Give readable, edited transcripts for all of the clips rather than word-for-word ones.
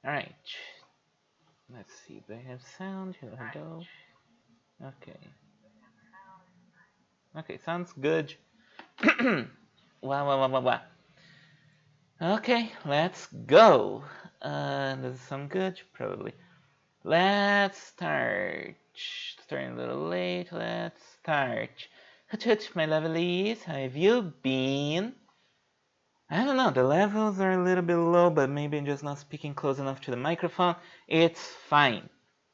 Alright. Let's see, do I have sound? Hello. Okay. Okay, sounds good. Wow. Okay, let's go. Does it sound good? Probably. Let's start. Starting a little late, let's start. Hut, my lovelies, how have you been? I don't know, the levels are a little bit low, but maybe I'm just not speaking close enough to the microphone. It's fine.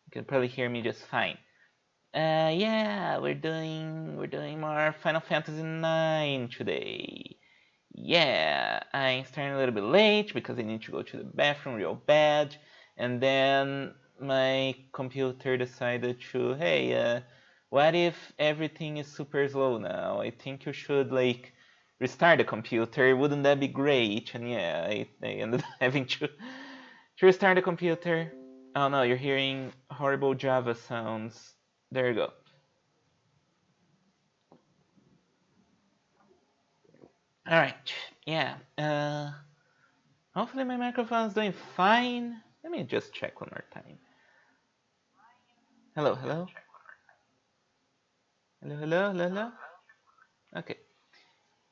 You can probably hear me just fine. Yeah, we're doing more Final Fantasy IX today. Yeah, I'm starting a little bit late because I need to go to the bathroom real bad, and then my computer decided to, hey, what if everything is super slow now? I think you should like restart the computer. Wouldn't that be great? And yeah, I ended up having to restart the computer. Oh no, you're hearing horrible Java sounds. There you go. All right. Yeah. Hopefully my microphone is doing fine. Let me just check one more time. Hello. Hello. Okay.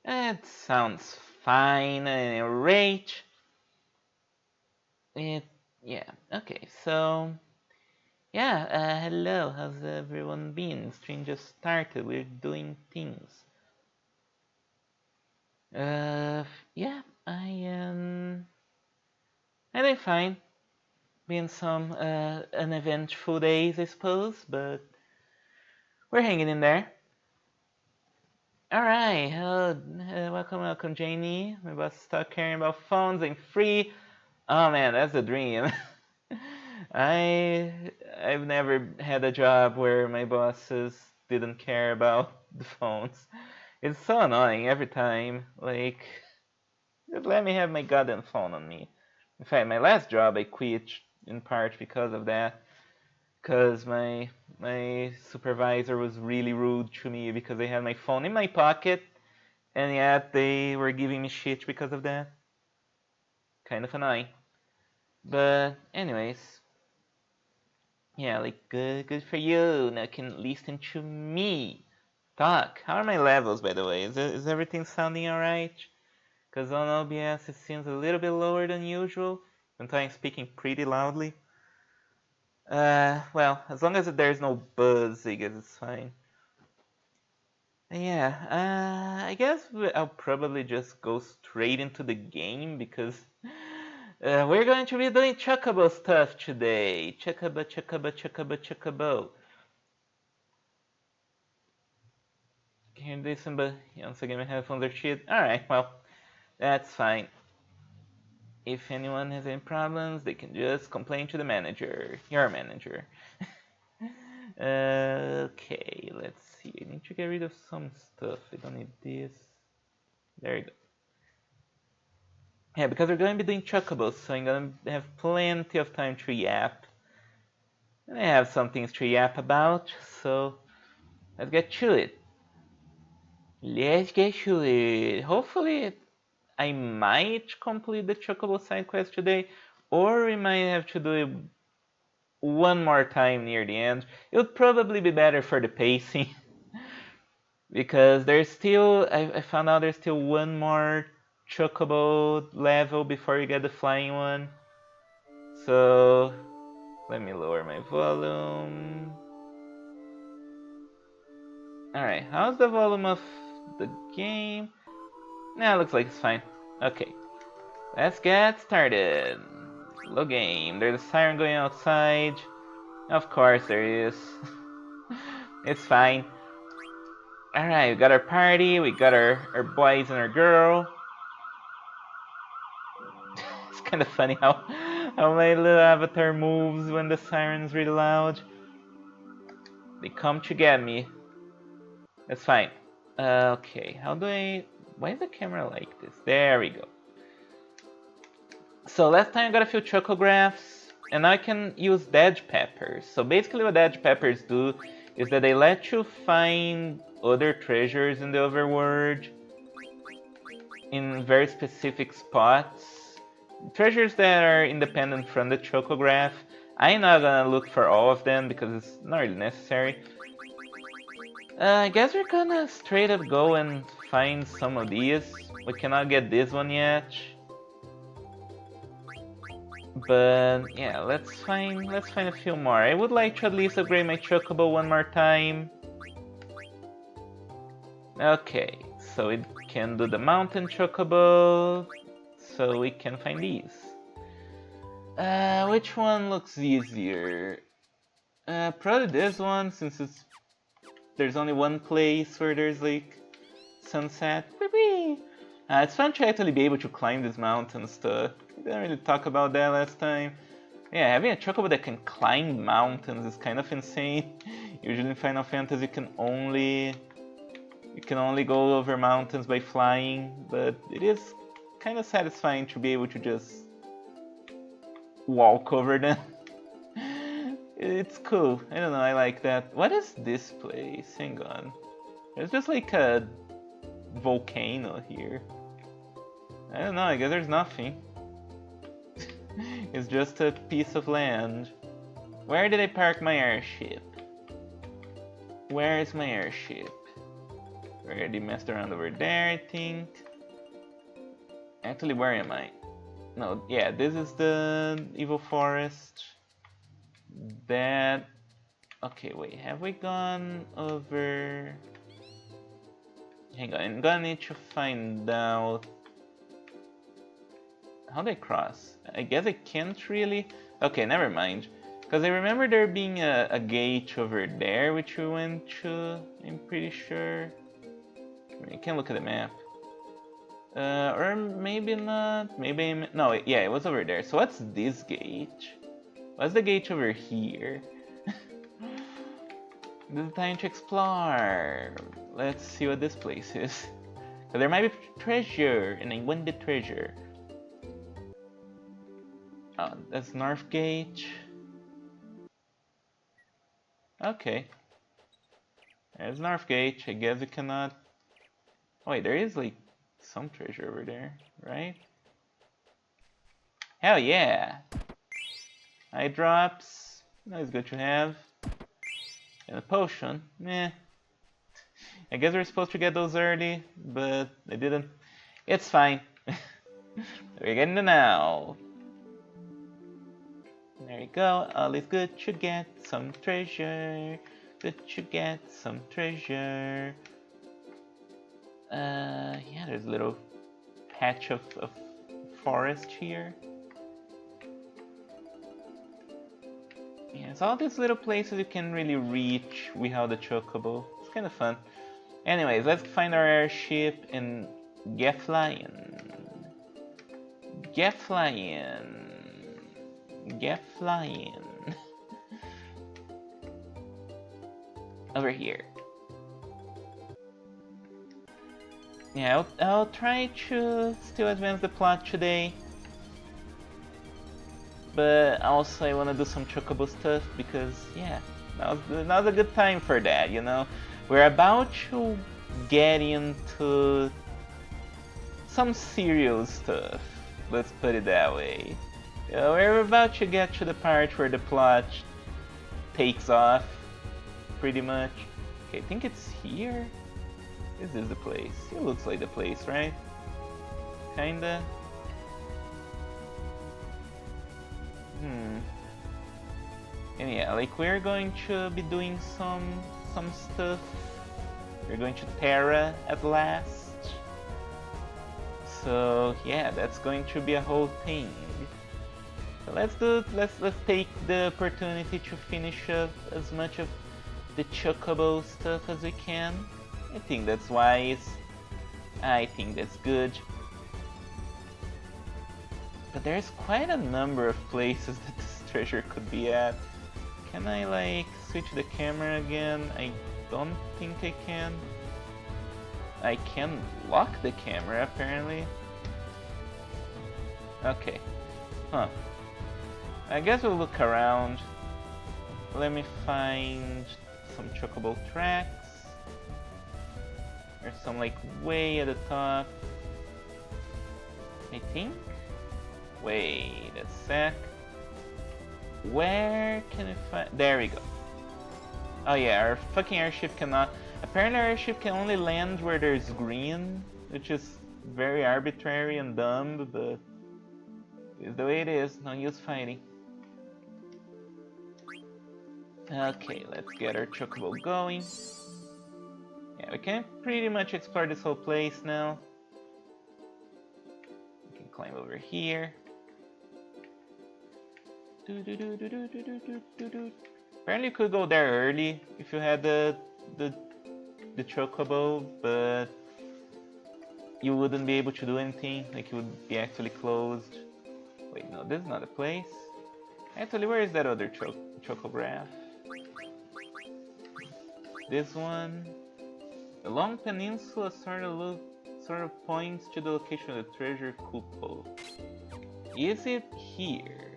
It sounds fine at any rate. It, yeah. Okay. So, yeah. Hello. How's everyone been? Stream just started. We're doing things. Yeah. I am. I'm doing fine. Been some uneventful days, I suppose, but we're hanging in there. All right, welcome, Janie. My boss stopped caring about phones. I'm free. Oh man, that's a dream. I've never had a job where my bosses didn't care about the phones. It's so annoying every time. Like, just let me have my goddamn phone on me. In fact, my last job I quit in part because of that. Because my supervisor was really rude to me because I had my phone in my pocket and yet they were giving me shit because of that. Kind of annoying. But anyways, yeah, like good for you. Now you can listen to me talk. How are my levels, by the way? Is everything sounding alright? Because on OBS it seems a little bit lower than usual. Sometimes speaking pretty loudly. Well, as long as there's no buzz, I guess it's fine. Yeah, I guess I'll probably just go straight into the game because we're going to be doing Chocobo stuff today. Chocobo. Can you do some, but once again my headphones are shit. Alright, well, that's fine. If anyone has any problems, they can just complain to the manager. Your manager. Okay, let's see. I need to get rid of some stuff. I don't need this. There you go. Yeah, because we're going to be doing Chocobos, so I'm going to have plenty of time to yap. And I have some things to yap about, so let's get to it. Hopefully, I might complete the Chocobo side quest today, or we might have to do it one more time near the end. It would probably be better for the pacing. Because there's still, I found out there's still one more Chocobo level before you get the flying one. So, let me lower my volume. Alright, how's the volume of the game? Nah, looks like it's fine. Okay, let's get started. Low game. There's a siren going outside. Of course there is. It's fine. Alright, we got our party, we got our boys and our girl. It's kind of funny how my little avatar moves when the siren's really loud. They come to get me. That's fine. Okay, how do I... Why is the camera like this? There we go. So last time I got a few chocographs, and now I can use Dead Peppers. So basically what Dead Peppers do is that they let you find other treasures in the overworld in very specific spots. treasures that are independent from the Chocograph. I'm not gonna look for all of them because it's not really necessary. I guess we're gonna straight up go and find some of these. We cannot get this one yet. But yeah, let's find a few more. I would like to at least upgrade my Chocobo one more time. Okay, so it can do the mountain Chocobo, so we can find these. Which one looks easier? Probably this one, since there's only one place where there's like sunset. Whee! It's fun to actually be able to climb this mountain stuff. We didn't really talk about that last time. Yeah, having a Chocobo that can climb mountains is kind of insane. Usually in Final Fantasy you can only go over mountains by flying, but it is kind of satisfying to be able to just walk over them. It's cool. I don't know, I like that. What is this place? Hang on. There's just like a volcano here. I don't know, I guess there's nothing. It's just a piece of land. Where did I park my airship? Where is my airship? We already messed around over there, I think. Actually, where am I? No, yeah, this is the evil forest. That... Okay, wait, have we gone over... Hang on, I'm gonna need to find out... How do I cross? I guess I can't really... Okay, never mind. Because I remember there being a gate over there which we went to, I'm pretty sure. I can look at the map. Or maybe not. Maybe no. Yeah, it was over there. So what's this gate? What's the gate over here? This is time to explore. Let's see what this place is. So there might be treasure, and I want the treasure. Oh, that's North Gate. Okay. There's North Gate. I guess we cannot... Oh, wait, there is like some treasure over there, right? Hell yeah! Eye drops. That's good to have. And a potion. Meh. I guess we're supposed to get those early, but I didn't. It's fine. We're getting it now. There you go. All is good to get some treasure. Good to get some treasure. Yeah, there's a little patch of forest here. Yeah, it's all these little places you can really reach without the Chocobo. It's kind of fun. Anyways, let's find our airship and get flying. Get flying. Get flying. Over here. Yeah, I'll try to still advance the plot today. But also I want to do some Chocobo stuff because, yeah, now's a good time for that, you know? We're about to get into some serious stuff, let's put it that way. You know, we're about to get to the part where the plot takes off, pretty much. Okay, I think it's here? This is the place. It looks like the place, right? Kinda. And yeah, like we're going to be doing some stuff. We're going to Terra at last. So yeah, that's going to be a whole thing. So let's take the opportunity to finish up as much of the Chocobo stuff as we can. I think that's wise. I think that's good. But there's quite a number of places that this treasure could be at. Can I like switch the camera again? I don't think I can. I can lock the camera apparently. Okay. Huh. I guess we'll look around. Let me find some Chocobo tracks. There's some like way at the top. I think. Wait a sec. Where can I find... There we go. Oh yeah, our fucking airship cannot... Apparently our airship can only land where there's green, which is very arbitrary and dumb, but it's the way it is. No use fighting. Okay, let's get our chocobo going. Yeah, we can pretty much explore this whole place now. We can climb over here. Apparently you could go there early if you had the chocobo, but you wouldn't be able to do anything, like it would be actually closed. Wait, no, this is not a place. Actually, where is that other chocograph? This one. The long peninsula sort of points to the location of the treasure cupola. Is it here?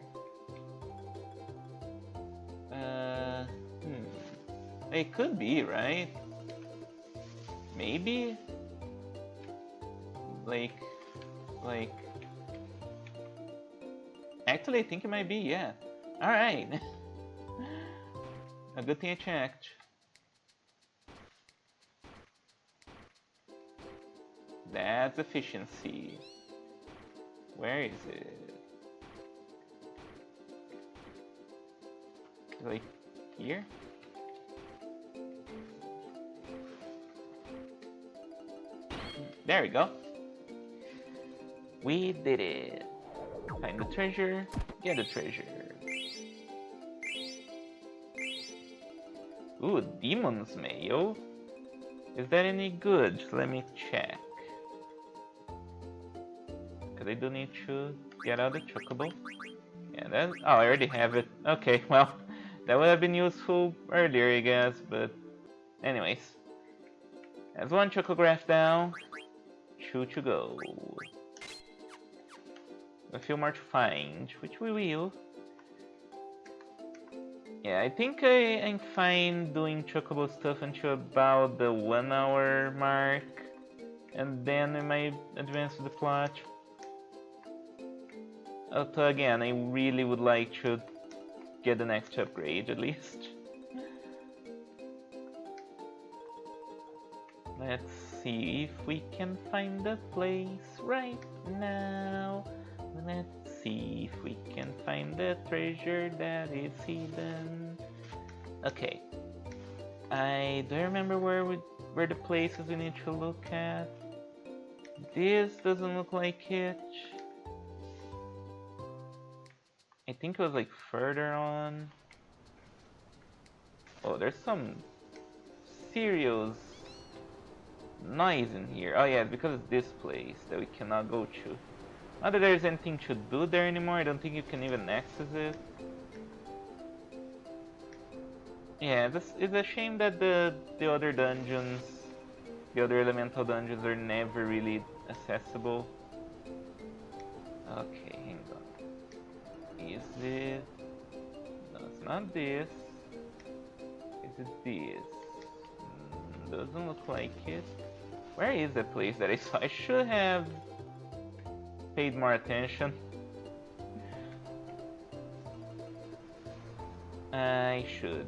It could be, right? Maybe? Like... Actually, I think it might be, yeah. Alright. A good thing I checked. That's efficiency. Where is it? Like here? There we go. We did it. Find the treasure, get the treasure. Ooh, demon's mail. Is that any good? Let me check. Cause I do need to get out the chocobo. Yeah, that. Oh, I already have it. Okay, well, that would have been useful earlier, I guess. But, anyways, that's one chocograph down. Two to go. A few more to find, which we will. Yeah, I think I'm fine doing chocobo stuff until about the 1 hour mark, and then I might advance the plot. Although again, I really would like to get the next upgrade at least. Let's see if we can find the place right now. Let's see if we can find the treasure that is hidden. Okay. I don't remember where the places we need to look at. This doesn't look like it. I think it was like further on. Oh, there's some serious noise in here. Oh yeah, it's because it's this place that we cannot go to. Not that there's anything to do there anymore, I don't think you can even access it. Yeah, it's a shame that the other dungeons, the other elemental dungeons are never really accessible. Okay, hang on. Is it... No, it's not this. Is it this? Doesn't look like it. Where is the place that I saw? I should have paid more attention. I should.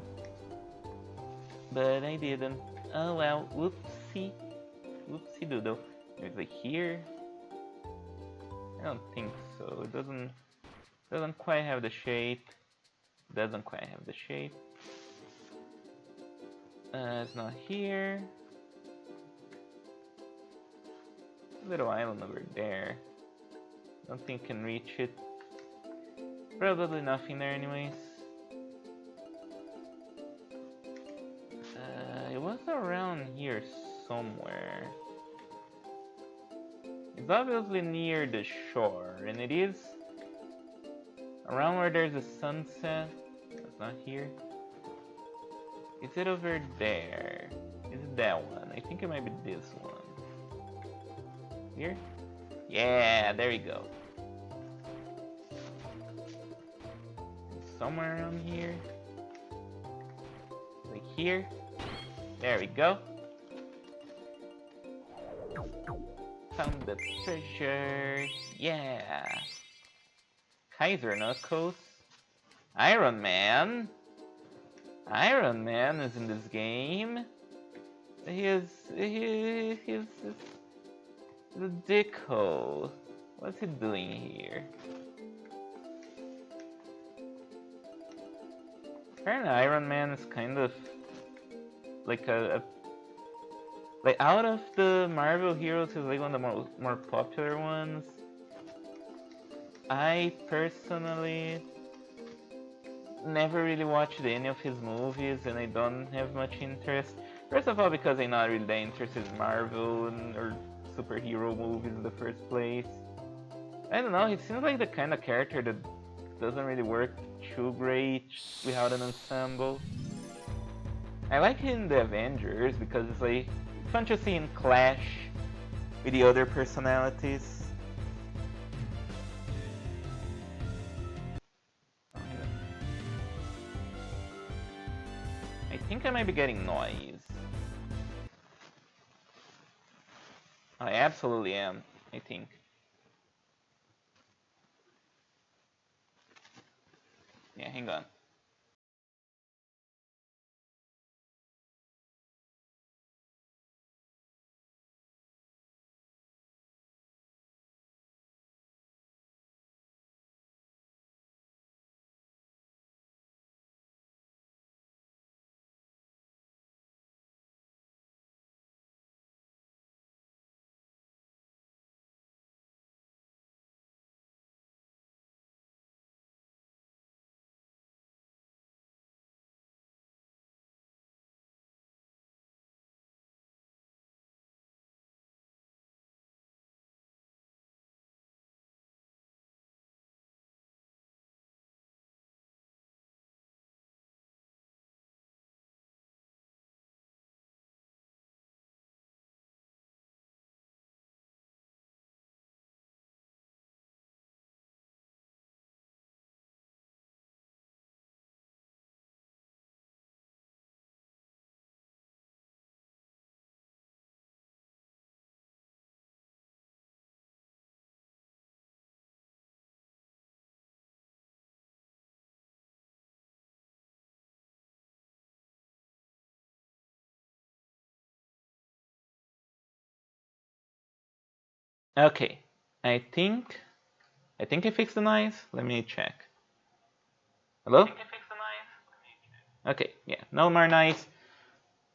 But I didn't. Oh well, whoopsie. Whoopsie doodle. It's like here? I don't think so. It doesn't quite have the shape. Doesn't quite have the shape. It's not here. Little island over there. Don't think I can reach it. Probably nothing there anyways. It was around here somewhere. It's obviously near the shore, and it is around where there's a sunset. That's not here. Is it over there? Is it that one? I think it might be this one. Here? Yeah, there we go. Somewhere around here. Like here. There we go. Found the treasure. Yeah. Kaiser Knuckles. Iron Man. Iron Man is in this game. He's the dickhole. What's he doing here? Apparently Iron Man is kind of like like out of the Marvel heroes, he's like one of the more popular ones. I personally never really watched any of his movies, and I don't have much interest. First of all, because I'm not really that interested in Marvel or superhero movies in the first place. I don't know, he seems like the kind of character that doesn't really work too great without an ensemble. I like him in the Avengers because it's like fun to see him clash with the other personalities. I think I might be getting noise. I absolutely am, I think. Yeah, hang on. Okay, I think I fixed the noise. Let me check. Hello? Okay, yeah, no more noise.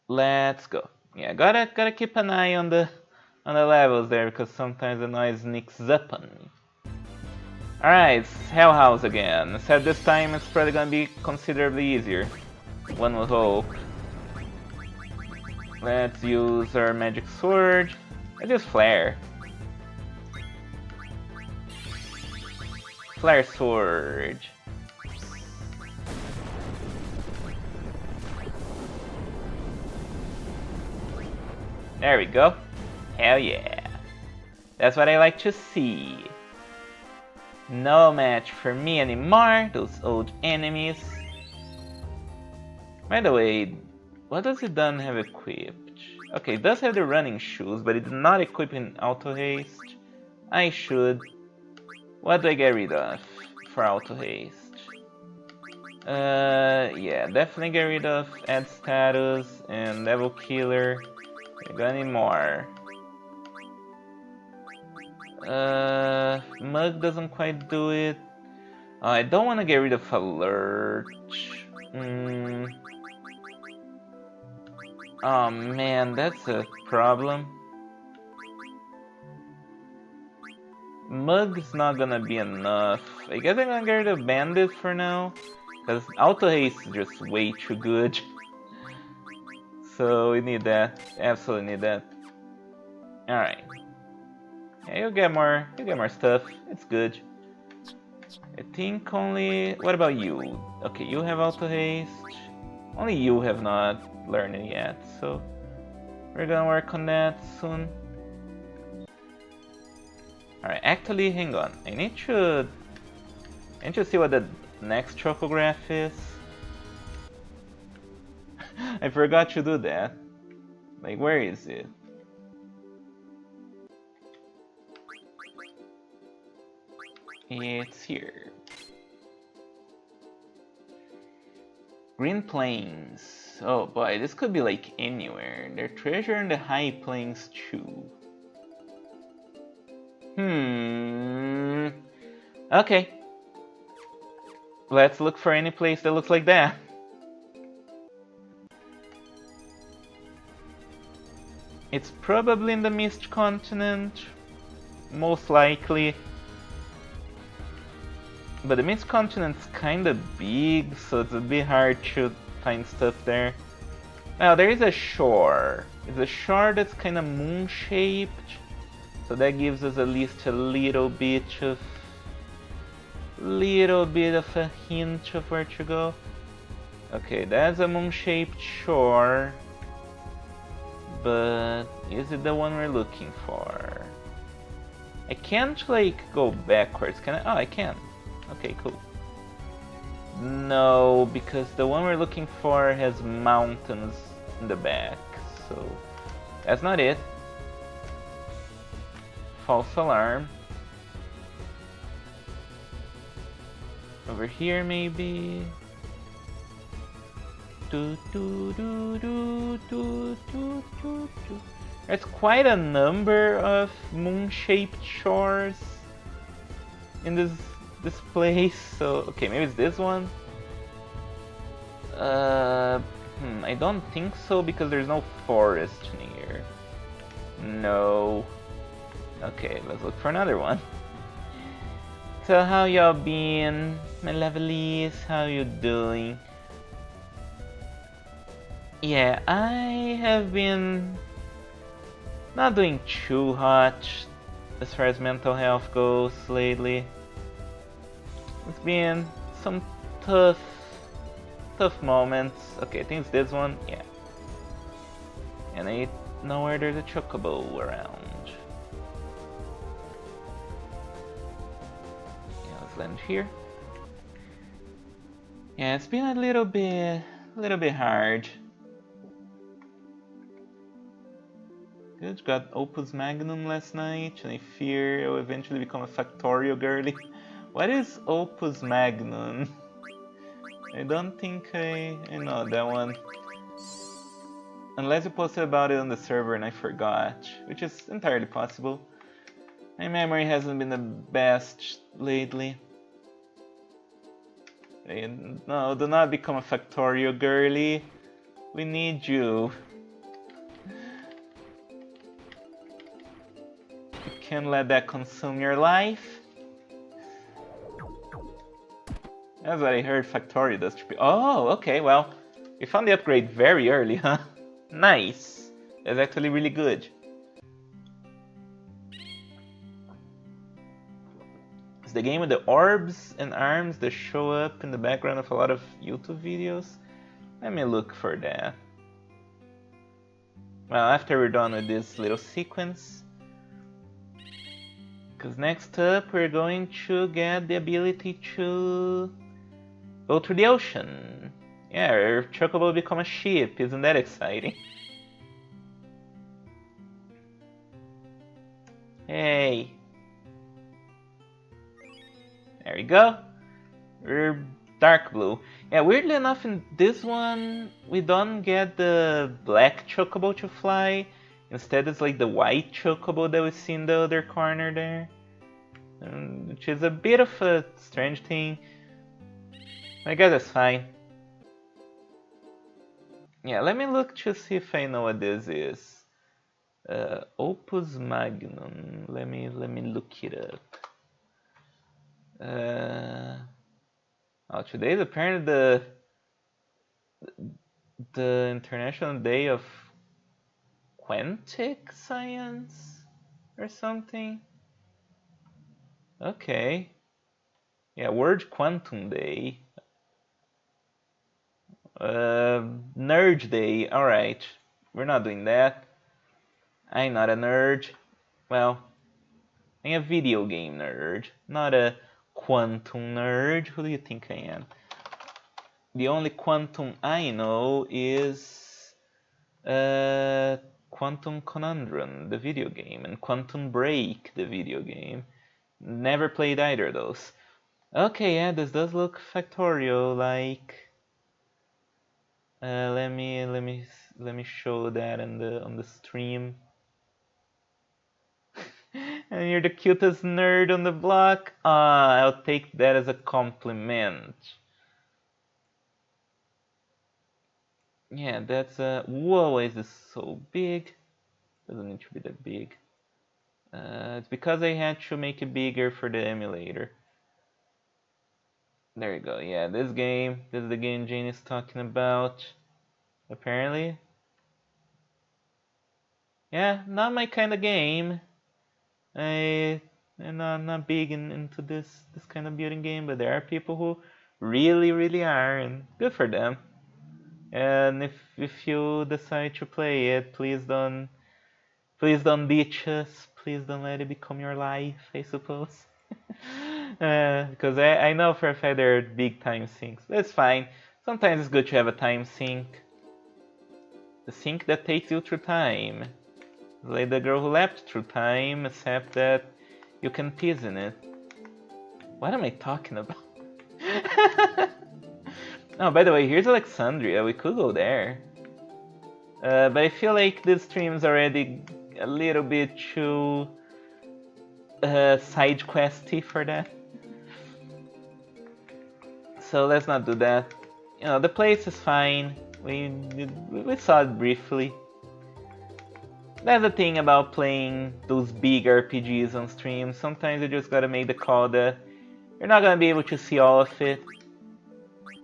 Let's go. Yeah, gotta keep an eye on the levels there because sometimes the noise sneaks up on me. Alright, it's Hell House again. Except this time it's probably gonna be considerably easier. One would hope. Let's use our magic sword. Let's use Flare. Flare sword. There we go. Hell yeah. That's what I like to see. No match for me anymore, those old enemies. By the way, what does it done have equipped? Okay, it does have the running shoes, but it's not equipped in auto haste. I should. What do I get rid of for auto haste? Yeah, definitely get rid of add status and level killer. We're gonna need more. Mug doesn't quite do it. I don't want to get rid of alert. Oh man, that's a problem. Mug's not gonna be enough. I guess I'm gonna get rid of Bandit for now. Because Auto Haste is just way too good. So we need that. Absolutely need that. Alright. Yeah, you'll get more stuff. It's good. I think only... What about you? Okay, you have Auto Haste. Only you have not learned it yet, so... We're gonna work on that soon. Alright, actually, hang on. I need to see what the next Chocograph is. I forgot to do that. Like, where is it? It's here. Green Plains. Oh boy, this could be like anywhere. There's treasure in the High Plains too. Okay. Let's look for any place that looks like that. It's probably in the Mist Continent, most likely. But the Mist Continent's kinda big, so it's a bit hard to find stuff there. Now, there is a shore. It's a shore that's kinda moon-shaped, so that gives us at least a little bit of a hint of where to go. Okay, that's a moon-shaped shore, but is it the one we're looking for? I can't like go backwards, can I? Oh, I can. Okay, cool. No, because the one we're looking for has mountains in the back, so that's not it. False alarm. Over here, maybe. There's quite a number of moon-shaped shores in this place. So okay, maybe it's this one. I don't think so because there's no forest near. No. Okay, let's look for another one. So how y'all been, my lovelies? How you doing? Yeah, I have been not doing too hot as far as mental health goes lately. It's been some tough moments. Okay, I think it's this one, yeah. And I know where there's a Chocobo around. Yeah, let's land here. Yeah, it's been a little bit hard. Good, got Opus Magnum last night, and I fear I will eventually become a Factorio girly. What is Opus Magnum? I don't think I know that one. Unless you posted about it on the server and I forgot, which is entirely possible. My memory hasn't been the best lately. No, do not become a Factorio girly. We need you. You can't let that consume your life. That's what I heard Factorio does to people. Oh, okay, well, we found the upgrade very early, huh? Nice. That's actually really good. It's the game with the orbs and arms that show up in the background of a lot of YouTube videos. Let me look for that. Well, after we're done with this little sequence. Because next up we're going to get the ability to go through the ocean. Yeah, our Chocobo will become a ship. Isn't that exciting? Hey. There we go. We're dark blue. Yeah, weirdly enough in this one, we don't get the black Chocobo to fly. Instead it's like the white Chocobo that we see in the other corner there. Which is a bit of a strange thing. I guess that's fine. Yeah, let me look to see if I know what this is. Opus Magnum. Let me look it up. Oh, today is apparently the International Day of Quantic Science or something. Okay. Yeah, World Quantum Day. Nerd Day. Alright. We're not doing that. I'm not a nerd. Well, I'm a video game nerd, not a quantum nerd. Who do you think I am? The only quantum I know is Quantum Conundrum, the video game, and Quantum Break, the video game. Never played either of those. Okay, yeah, this does look Factorio like. Let me show that on the stream. And you're the cutest nerd on the block. I'll take that as a compliment. Yeah, that's a. Whoa, is this so big? Doesn't need to be that big. It's because I had to make it bigger for the emulator. There you go. Yeah, this is the game Jane is talking about. Apparently. Yeah, not my kind of game. I'm not big into this kind of building game, but there are people who really are, and good for them. And if you decide to play it, please don't ditch us. Please don't let it become your life, I suppose. Because I know for a fact there are big time sinks. That's fine. Sometimes it's good to have a time sink. The sink that takes you through time. Like the girl who leapt through time, except that you can piss in it. What am I talking about? Oh, by the way, here's Alexandria. We could go there. But I feel like this stream's already a little bit too side questy for that. So let's not do that. You know, the place is fine. We saw it briefly. That's the thing about playing those big RPGs on stream. Sometimes you just gotta make the call that you're not gonna be able to see all of it.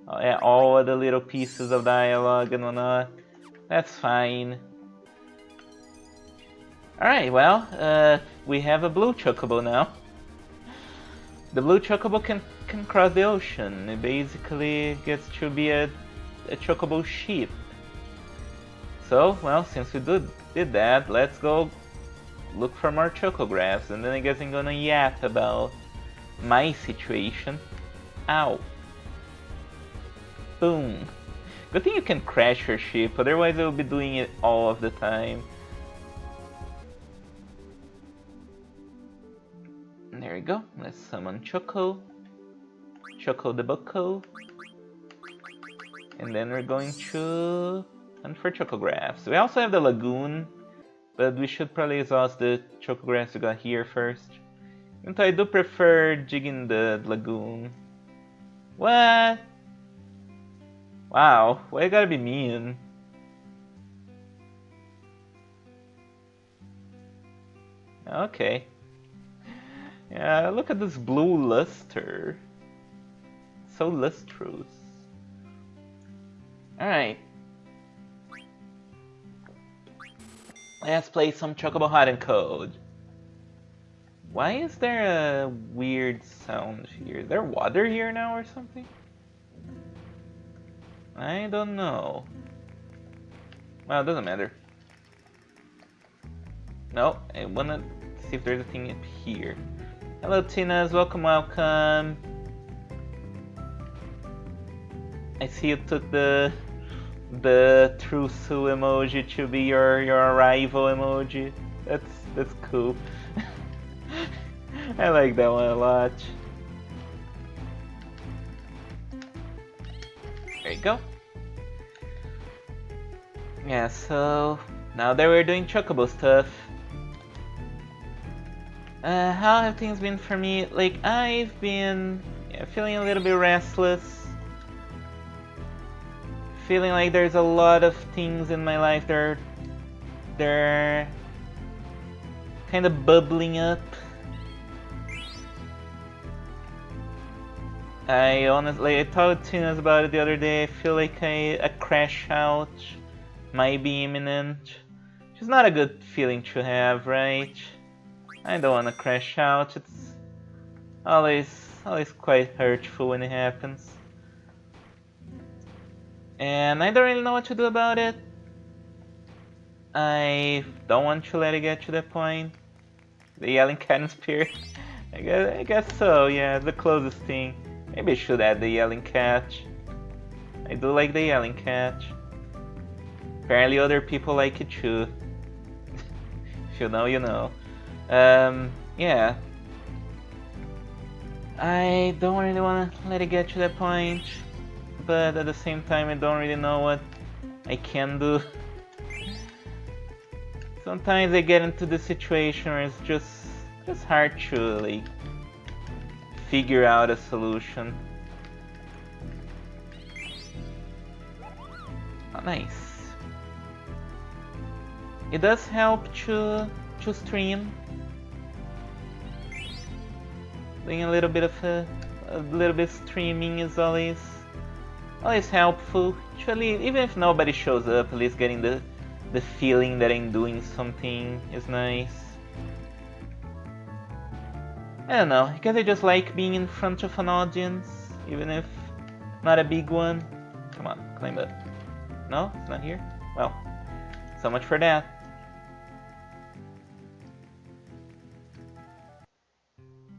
All the little pieces of dialogue and whatnot. That's fine. Alright, well, we have a blue chocobo now. The blue chocobo can cross the ocean. It basically gets to be a chocobo ship. So, well, since we did that, let's go look for more chocographs, and then I guess I'm gonna yap about my situation. Ow. Boom. Good thing you can crash your ship, otherwise I will be doing it all of the time. There we go. Let's summon Choco. Choco the Boko. And then we're going to hunt for chocographs. We also have the lagoon, but we should probably exhaust the chocographs we got here first. And I do prefer digging the lagoon. What? Wow, why you gotta be mean? Okay. Yeah, look at this blue luster. So lustrous. Alright. Let's play some Chocobo Hot and Code. Why is there a weird sound here? Is there water here now or something? I don't know. Well, it doesn't matter. No, I wanna see if there's a thing up here. Hello, Tinas. Welcome. I see you took the Trusu emoji to be your arrival emoji. That's cool. I like that one a lot. There you go. Yeah, so now that we're doing Chocobo stuff, how have things been for me? Like, I've been feeling a little bit restless. Feeling like there's a lot of things in my life that they're kind of bubbling up. I talked to Tinas about it the other day. I feel like a crash out might be imminent. Which is not a good feeling to have, right? I don't want to crash out. It's always quite hurtful when it happens. And I don't really know what to do about it. I don't want to let it get to that point. The yelling cat and spirit. I guess so, yeah, the closest thing. Maybe I should add the yelling cat. I do like the yelling cat. Apparently other people like it too. If you know, you know. Yeah. I don't really want to let it get to that point, but at the same time I don't really know I can do. Sometimes I get into the situation where it's just hard to like figure out a solution. Oh, nice. It does help to stream. Doing a little bit of streaming is always helpful. Actually, even if nobody shows up, at least getting the feeling that I'm doing something is nice. I don't know, I guess I just like being in front of an audience, even if not a big one. Come on, climb up. No, it's not here? Well, so much for that.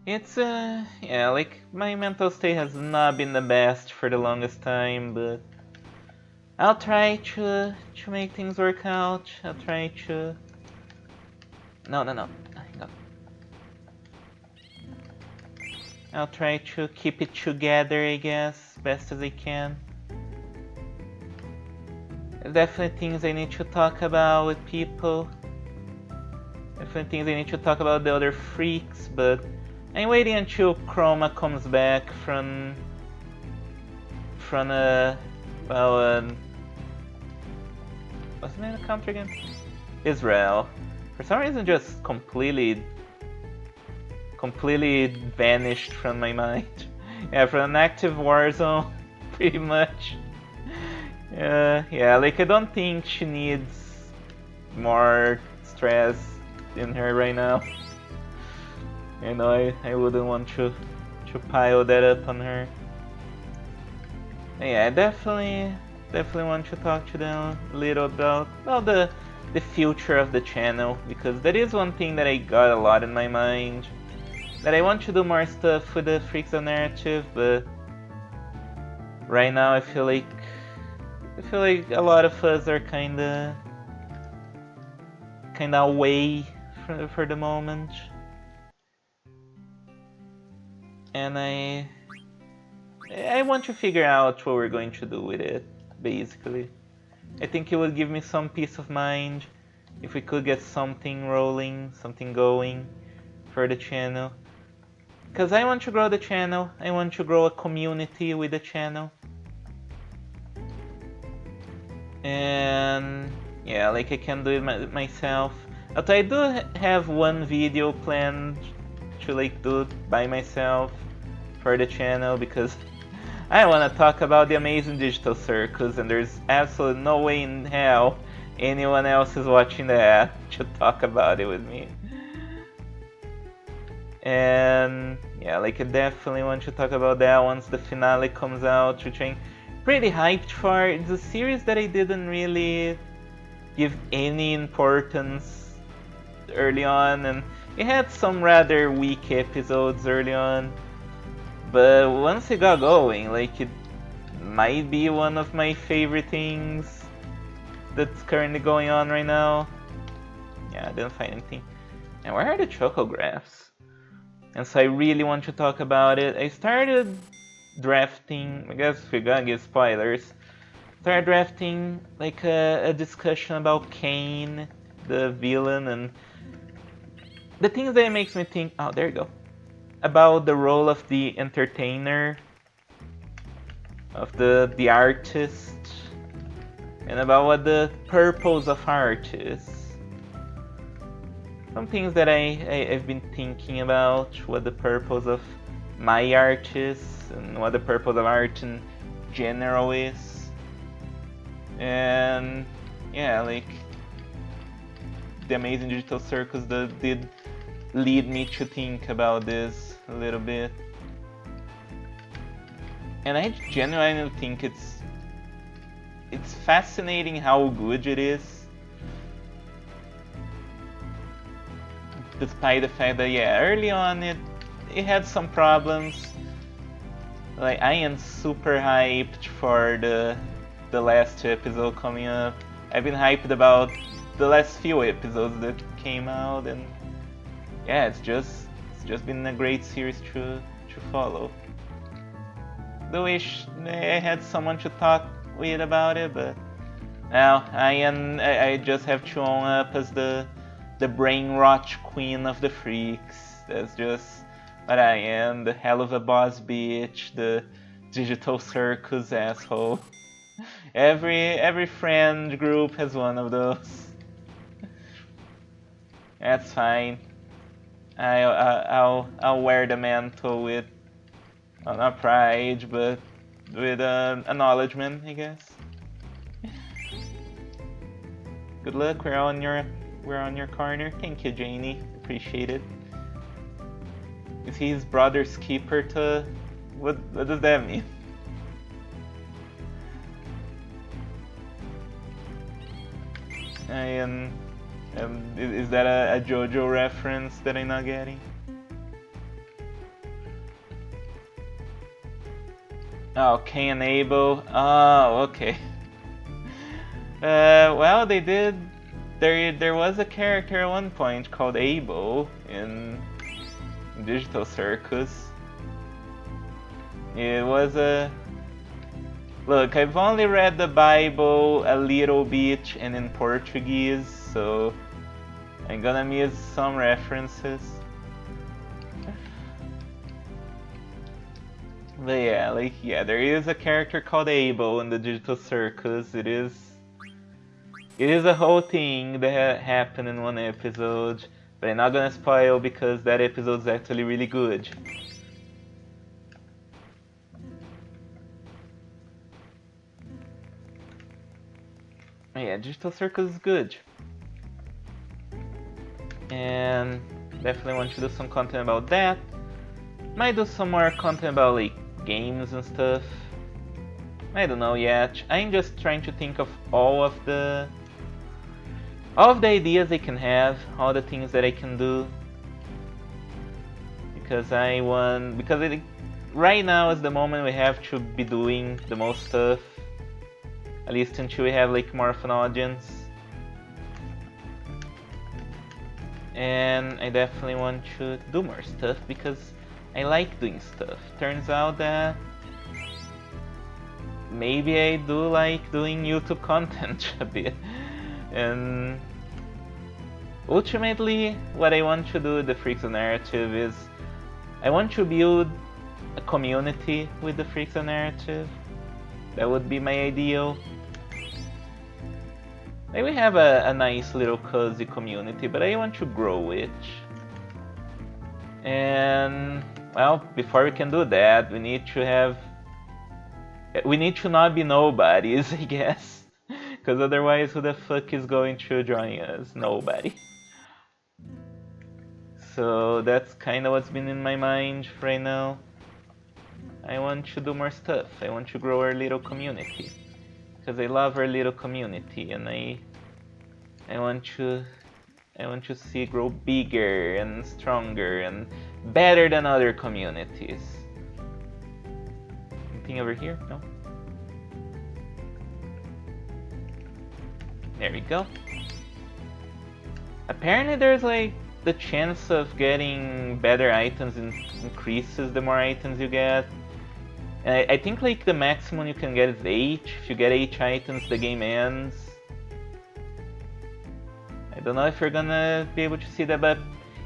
It's, yeah, like, my mental state has not been the best for the longest time, but I'll try to make things work out. I'll try to... No. Hang on. I'll try to keep it together, I guess, best as I can. There's definitely things I need to talk about with people. Definitely things I need to talk about with the other freaks, but I'm waiting until Chroma comes back from what's the name of the country again? Israel. For some reason, just completely vanished from my mind. Yeah, from an active war zone, pretty much. Yeah, like I don't think she needs more stress in her right now. You know, I wouldn't want to pile that up on her. Yeah, I definitely want to talk to them a little about the future of the channel, because that is one thing that I got a lot in my mind. That I want to do more stuff with the Freaks of Narrative, but right now I feel like a lot of us are kinda away for the moment. And I want to figure out what we're going to do with it, basically. I think it would give me some peace of mind if we could get something rolling, something going for the channel. Because I want to grow the channel, I want to grow a community with the channel. And yeah, like I can do it myself. Although I do have one video planned to like do it by myself for the channel, because I want to talk about the amazing Digital Circus, and there's absolutely no way in hell anyone else is watching that to talk about it with me. And yeah, like I definitely want to talk about that once the finale comes out, which I'm pretty hyped for. It's a series that I didn't really give any importance early on, and it had some rather weak episodes early on. But once it got going, like, it might be one of my favorite things that's currently going on right now. Yeah, I didn't find anything. And where are the chocographs? And so I really want to talk about it. I started drafting, I guess we're gonna give spoilers. Started drafting like a discussion about Kane, the villain, and the things that it makes me think, oh, there you go. About the role of the entertainer, of the artist, and about what the purpose of art is. Some things that I've been thinking about, what the purpose of my art is, and what the purpose of art in general is. And yeah, like, the amazing Digital Circus did lead me to think about this a little bit. And I genuinely think it's fascinating how good it is. Despite the fact that, yeah, early on it had some problems. Like, I am super hyped for the last two episodes coming up. I've been hyped about the last few episodes that came out, and yeah, it's just been a great series to follow. I wish I had someone to talk with about it, but Well, I just have to own up as the brain rot queen of the freaks. That's just what I am, the hell of a boss bitch, the digital circus asshole. Every friend group has one of those. That's fine. I'll wear the mantle with, well, not pride, but with acknowledgement, I guess. Good luck. We're on your corner. Thank you, Janie. Appreciate it. Is he his brother's keeper to? What does that mean? Is that a JoJo reference that I'm not getting? Oh, Cain and Abel. Oh, okay. Well, they did. There was a character at one point called Abel in Digital Circus. It was a. Look, I've only read the Bible a little bit and in Portuguese, so I'm gonna miss some references. But yeah, there is a character called Abel in the Digital Circus. It is a whole thing that happened in one episode, but I'm not gonna spoil because that episode is actually really good. Yeah, Digital Circus is good. And definitely want to do some content about that. Might do some more content about like games and stuff. I don't know yet. I'm just trying to think of all of the ideas I can have, all the things that I can do. Because right now is the moment we have to be doing the most stuff. At least until we have like more of an audience. And I definitely want to do more stuff because I like doing stuff. Turns out that maybe I do like doing YouTube content a bit. And ultimately, what I want to do with the Freaks of Narrative is I want to build a community with the Freaks of Narrative. That would be my ideal. Like we have a nice little cozy community, but I want to grow it. And well, before we can do that, we need to not be nobodies, I guess. Because otherwise, who the fuck is going to join us? Nobody. So that's kind of what's been in my mind right now. I want to do more stuff. I want to grow our little community. Because I love our little community, and I want to see it grow bigger and stronger and better than other communities. Anything over here? No? There we go. Apparently there's like the chance of getting better items increases the more items you get. And I think like the maximum you can get is 8. If you get 8 items, the game ends. I don't know if you're gonna be able to see that, but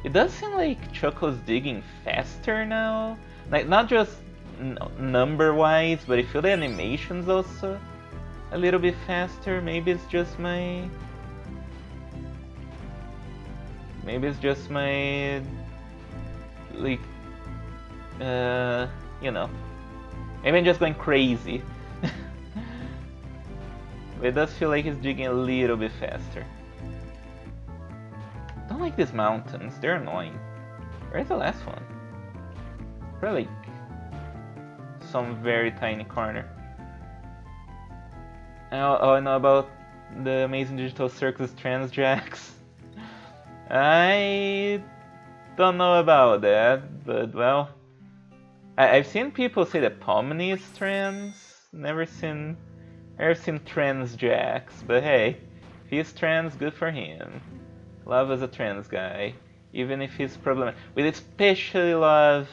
it does seem like Choco's digging faster now. Like not just number-wise, but I feel the animation's also a little bit faster. Maybe it's just my like you know. Maybe I'm just going crazy. But it does feel like it's digging a little bit faster. I don't like these mountains, they're annoying. Where's the last one? Probably some very tiny corner. Oh, I know about the Amazing Digital Circus Transjacks. I don't know about that, but well, I've seen people say that Pomni is trans. Never seen Transjacks, but hey, if he's trans, good for him. Love as a trans guy, even if he's problematic. We especially love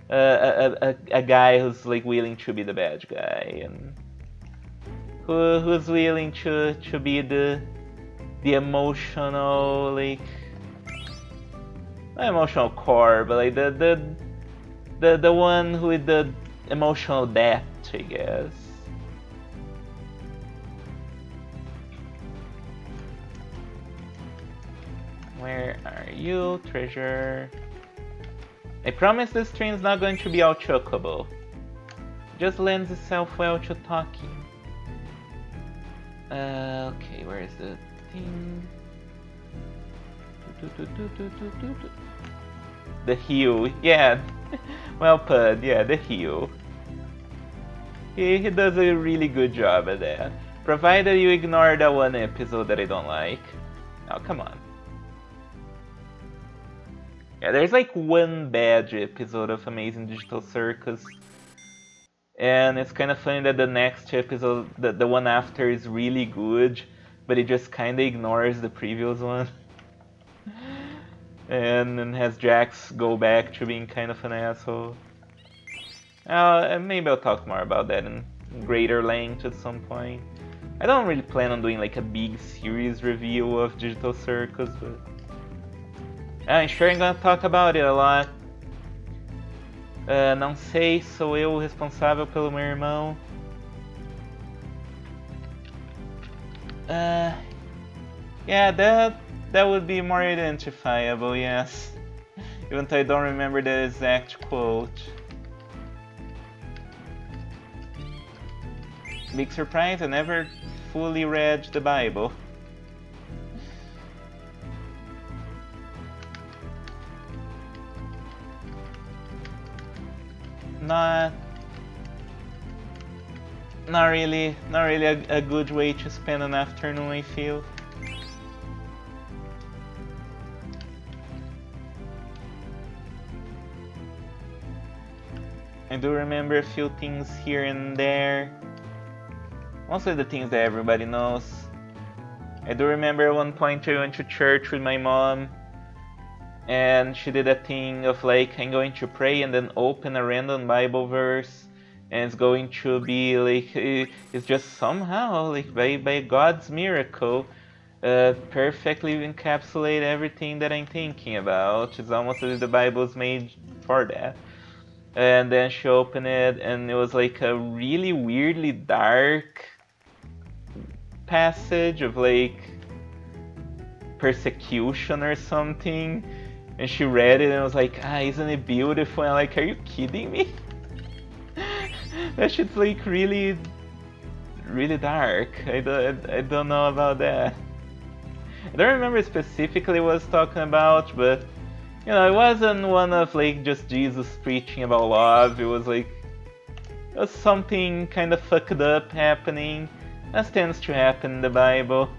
a guy who's like willing to be the bad guy, and who's willing to be the emotional, like, not emotional core, but like the one with the emotional depth, I guess. Where are you, treasure? I promise this train's not going to be all chocobo. Just lends itself well to talking. Okay, where is the thing? The heel, yeah. Well put, yeah, the heel. He does a really good job at that. Provided you ignore that one episode that I don't like. Oh, come on. Yeah, there's like one bad episode of Amazing Digital Circus. And it's kind of funny that the next episode, the one after, is really good, but it just kind of ignores the previous one. And has Jax go back to being kind of an asshole. Maybe I'll talk more about that in greater length at some point. I don't really plan on doing like a big series review of Digital Circus, but I'm sure I'm gonna talk about it a lot. Não sei, sou eu o responsável pelo meu irmão. Yeah, that would be more identifiable, yes. Even though I don't remember the exact quote. Big surprise, I never fully read the Bible. Not really a good way to spend an afternoon, I feel. I do remember a few things here and there. Mostly the things that everybody knows. I do remember at one point I went to church with my mom, and she did a thing of like, I'm going to pray and then open a random Bible verse, and it's going to be like, it's just somehow, like by God's miracle, perfectly encapsulate everything that I'm thinking about. It's almost as if the Bible's made for that. And then she opened it, and it was like a really weirdly dark passage of like persecution or something. And she read it and was like, isn't it beautiful? And I'm like, are you kidding me? That shit's like really dark. I don't know about that. I don't remember specifically what I was talking about, but you know, it wasn't one of like just Jesus preaching about love. It was like something kind of fucked up happening, as tends to happen in the Bible.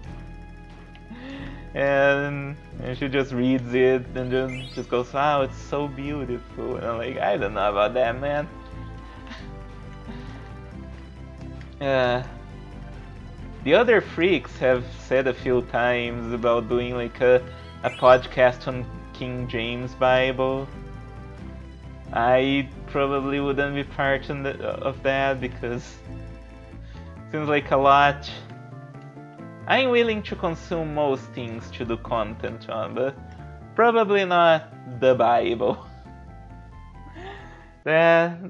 And she just reads it and just goes, wow, it's so beautiful. And I'm like, I don't know about that, man. The other freaks have said a few times about doing like a podcast on King James Bible. I probably wouldn't be part of that because it seems like a lot. I'm willing to consume most things to do content on, but probably not the Bible. That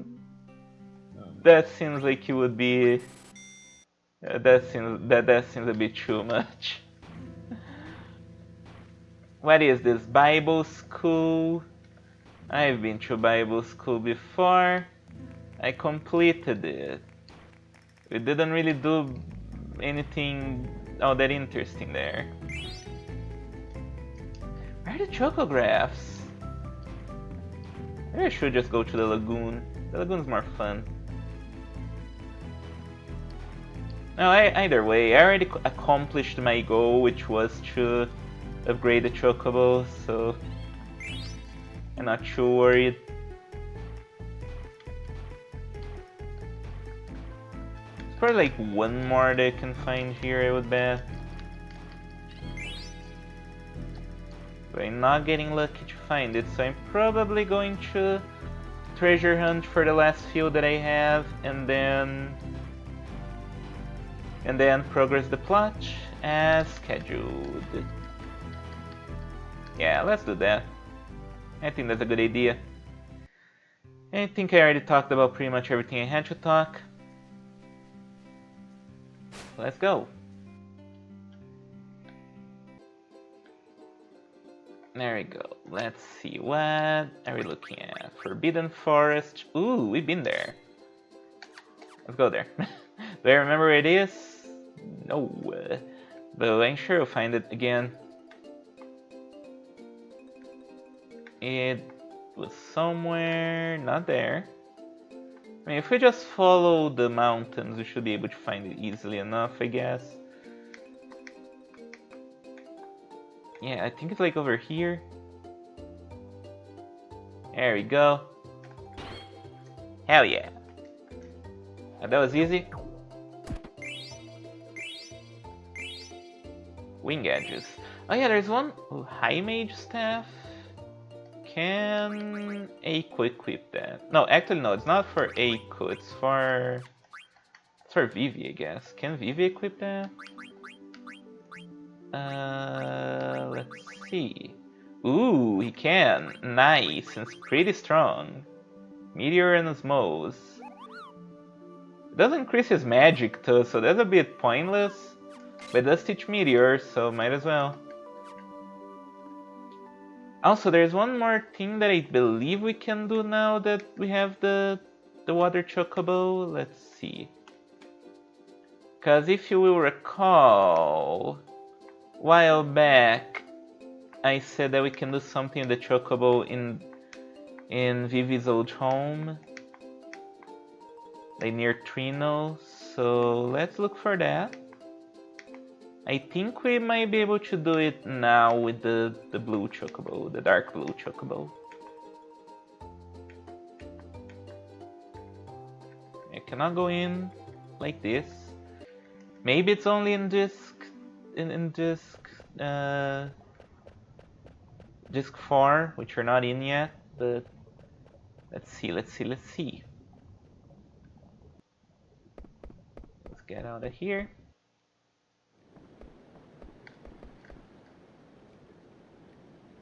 seems like it would be. That seems a bit too much. What is this? Bible school? I've been to Bible school before. I completed it. We didn't really do anything all that interesting there. Where are the chocographs? Maybe I should just go to the lagoon. The lagoon's more fun. No, either way, I already accomplished my goal, which was to upgrade the Chocobos, so I'm not too worried. There's probably like one more that I can find here, I would bet. But I'm not getting lucky to find it, so I'm probably going to treasure hunt for the last few that I have, and then and then progress the plot as scheduled. Yeah, let's do that. I think that's a good idea. I think I already talked about pretty much everything I had to talk. Let's go. There we go. Let's see, what are we looking at? Forbidden Forest. Ooh, we've been there. Let's go there. Do I remember where it is? No. But I'm sure we'll find it again. It was somewhere, not there. I mean, if we just follow the mountains, we should be able to find it easily enough, I guess. Yeah, I think it's like over here. There we go. Hell yeah. That was easy. Wing edges. Oh yeah, there's one. Ooh, high mage staff. Can Eiko equip that? No, actually no, it's not for Eiko, it's for Vivi, I guess. Can Vivi equip that? Let's see. Ooh, he can. Nice, and it's pretty strong. Meteor and Osmose. It doesn't increase his magic though, so that's a bit pointless. But it does teach Meteor, so might as well. Also, there's one more thing that I believe we can do now that we have the water chocobo. Let's see. Because if you will recall, a while back, I said that we can do something with the chocobo in Vivi's old home, like near Trino. So let's look for that. I think we might be able to do it now with the blue chocobo, the dark blue chocobo. I cannot go in like this. Maybe it's only in disc, disc 4, which we're not in yet. But let's see. Let's get out of here.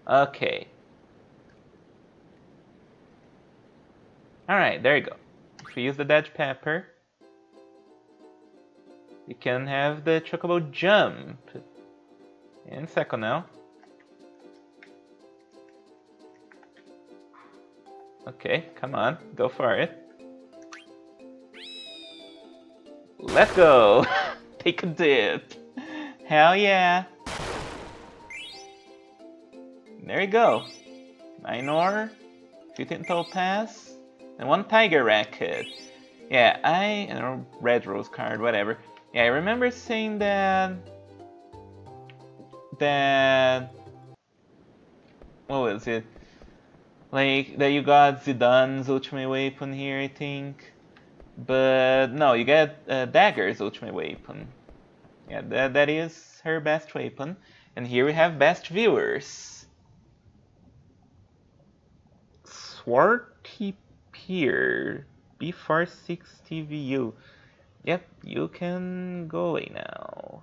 Okay. Alright, there you go. If we use the Dodge Pepper, we can have the chocobo jump. In second now. Okay, come on, go for it. Let's go! Take a dip. Hell yeah! There you go. 9 ore, 15 toll pass, and 1 tiger racket. Yeah, or red rose card, whatever. Yeah, I remember saying that what was it? Like that you got Zidane's ultimate weapon here, I think. But no, you get Dagger's ultimate weapon. Yeah, that is her best weapon. And here we have best viewers. Swarty Pier, B460 VU. Yep, you can go away now.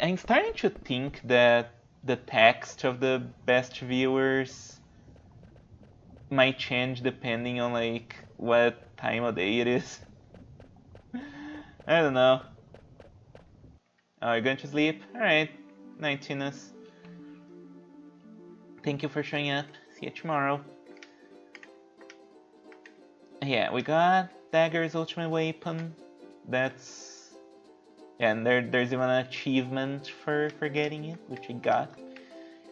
I'm starting to think that the text of the best viewers might change depending on like what time of day it is. I don't know. Oh, you're going to sleep? Alright, night, Tinas. Thank you for showing up. See you tomorrow. Yeah, we got Dagger's ultimate weapon. That's... Yeah, and there's even an achievement for getting it, which we got.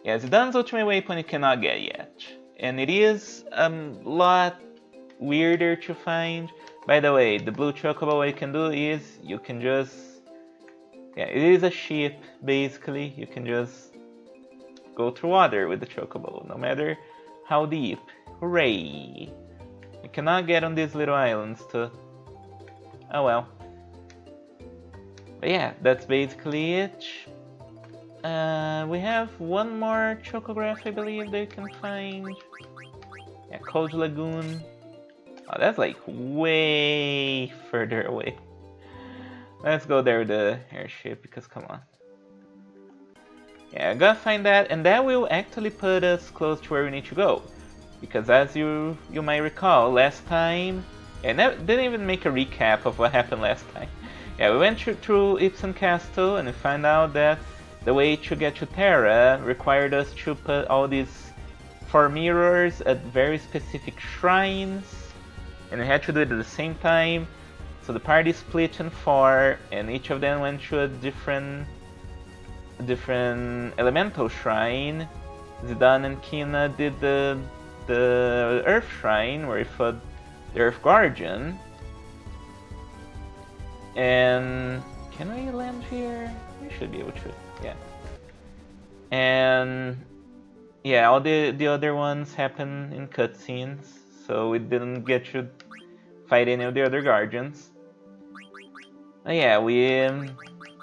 Yeah, Zidane's ultimate weapon you cannot get yet. And it is a lot weirder to find. By the way, the blue chocobo, what you can do is you can just... Yeah, it is a ship, basically. You can just go through water with the chocobo, no matter how deep. Hooray! You cannot get on these little islands too. Oh well. But yeah, that's basically it. We have one more chocograph, I believe, that you can find. Yeah, Cold Lagoon. Oh, that's like way further away. Let's go there with the airship, because come on. Yeah, I gotta find that, and that will actually put us close to where we need to go. Because as you might recall, last time, and that didn't even make a recap of what happened last time. Yeah, we went through Ipsum Castle and we found out that the way to get to Terra required us to put all these 4 mirrors at very specific shrines, and we had to do it at the same time. So the party split in 4, and each of them went to a different elemental shrine. Zidane and Kina did the Earth Shrine, where we fought the Earth Guardian. And can we land here? We should be able to, yeah. And yeah, all the other ones happen in cutscenes, so we didn't get to fight any of the other Guardians. But yeah, we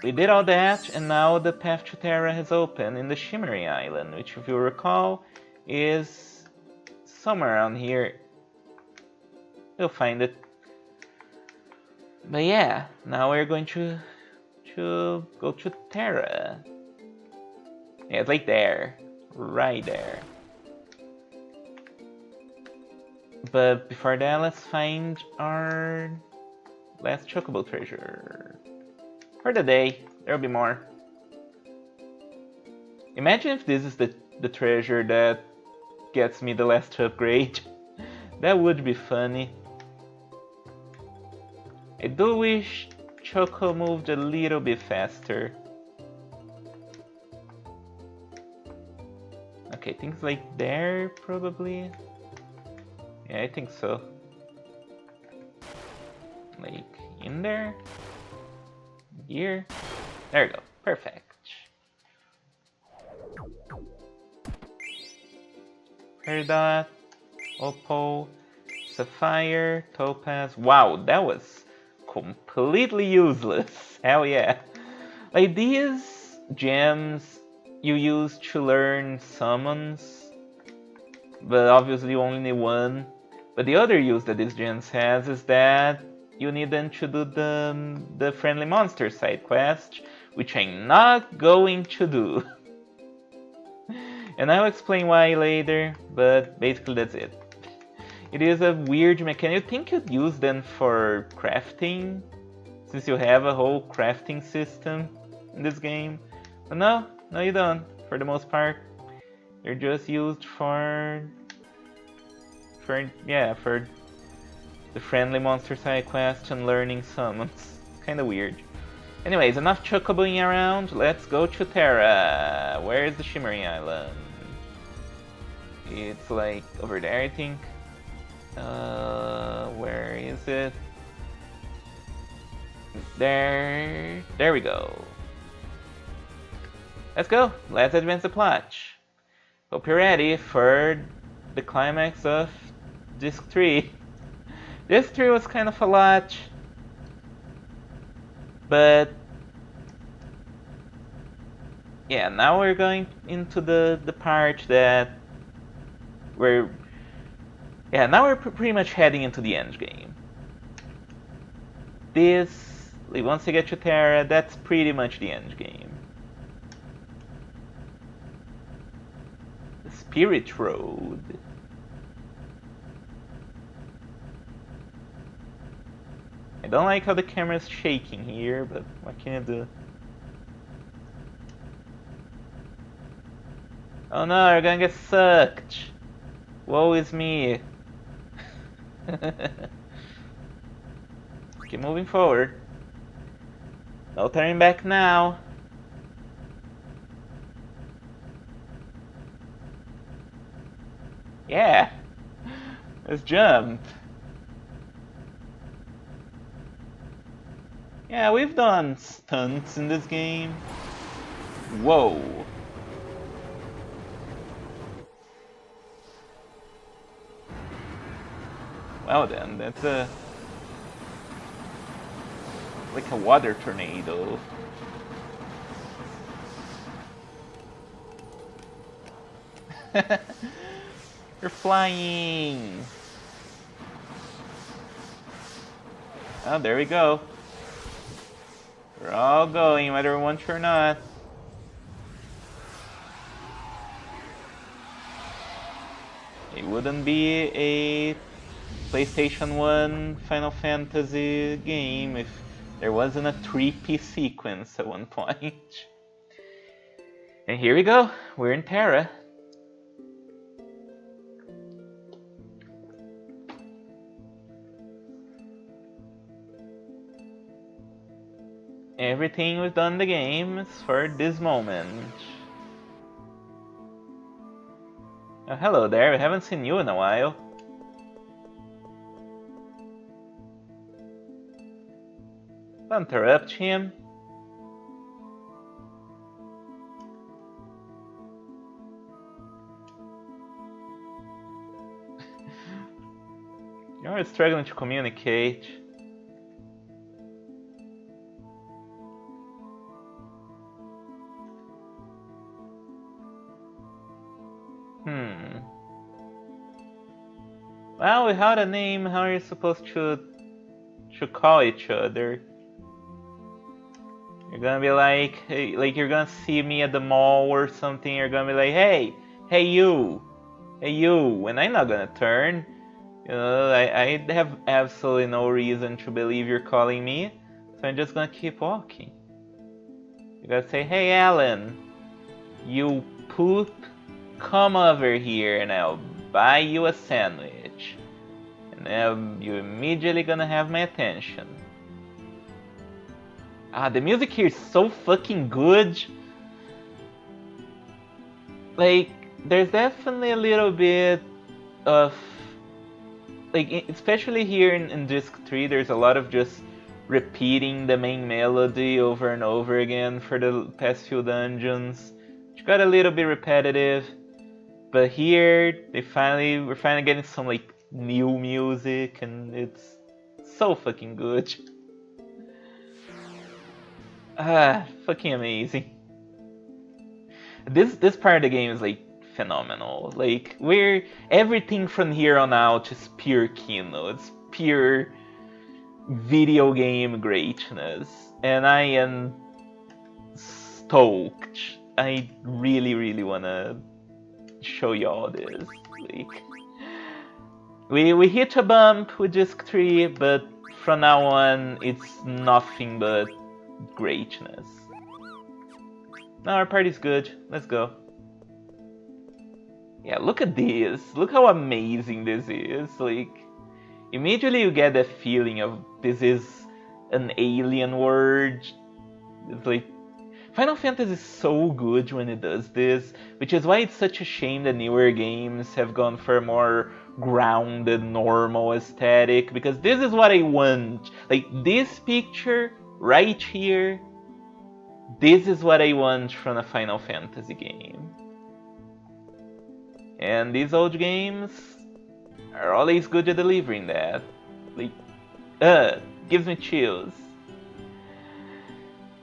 did all that, and now the path to Terra has opened in the Shimmering Island, which, if you recall, is somewhere around here. You'll find it. But yeah, now we're going to go to Terra. Yeah, it's like there, right there. But before that, let's find our last Chocobo treasure. For the day, there'll be more. Imagine if this is the treasure that gets me the last upgrade. That would be funny. I do wish Choco moved a little bit faster. Okay, things like there, probably. Yeah, I think so. Like in there? Here? There we go. Perfect. Peridot, Opal, Sapphire, Topaz. Wow, that was completely useless. Hell yeah. Like, these gems you use to learn summons, but obviously only need one. But the other use that these gems has is that you need them to do the friendly monster side quest, which I'm not going to do. And I'll explain why later, but basically that's it. It is a weird mechanic. You think you'd use them for crafting, since you have a whole crafting system in this game. But no, you don't, for the most part. They're just used for the friendly monster side quest and learning summons. Kinda weird. Anyways, enough chocoboing around, let's go to Terra. Where is the Shimmering Island? It's like over there, I think. Where is it? There we go. Let's go, let's advance the plot. Hope you're ready for the climax of Disc 3. Disc 3 was kind of a lot, but yeah, now we're going into the part that now we're pretty much heading into the end game. This, once you get to Terra, that's pretty much the end game. The Spirit Road. I don't like how the camera's shaking here, but what can you do? Oh no, you're gonna get sucked! Woe is me! Keep moving forward. No turning back now. Yeah! Let's jump! Yeah, we've done stunts in this game. Whoa! Well then, that's like a water tornado. You're flying! Oh, there we go. We're all going, whether we want to or not. It wouldn't be a PlayStation 1 Final Fantasy game if there wasn't a 3-piece sequence at one point. And here we go, we're in Terra. Everything we've done in the game is for this moment. Oh, hello there, we haven't seen you in a while. Don't interrupt him. You're struggling to communicate. Well, without a name, how are you supposed to call each other? You're gonna be like, hey, like you're gonna see me at the mall or something. You're gonna be like, hey you, and I'm not gonna turn. I have absolutely no reason to believe you're calling me, so I'm just gonna keep walking. You gotta say, hey Alan, you poop, come over here and I'll buy you a sandwich. And then you're immediately gonna have my attention. Ah, the music here is so fucking good. Like, there's definitely a little bit of, like, especially here in disc 3, there's a lot of just repeating the main melody over and over again for the past few dungeons, which got a little bit repetitive. But here, we're finally getting some like new music, and it's so fucking good. Ah, fucking amazing. This part of the game is like phenomenal. Like everything from here on out is pure Kino. It's pure video game greatness, and I am stoked. I really wanna show y'all this. Like, we hit a bump with disc 3, but from now on it's nothing but greatness. Now our party's good. Let's go. Yeah, look at this. Look how amazing this is. Like, immediately you get the feeling of this is an alien world. It's like Final Fantasy is so good when it does this, which is why it's such a shame that newer games have gone for a more grounded, normal aesthetic, because this is what I want. Like, this picture right here, this is what I want from a Final Fantasy game. And these old games are always good at delivering that. Like, gives me chills.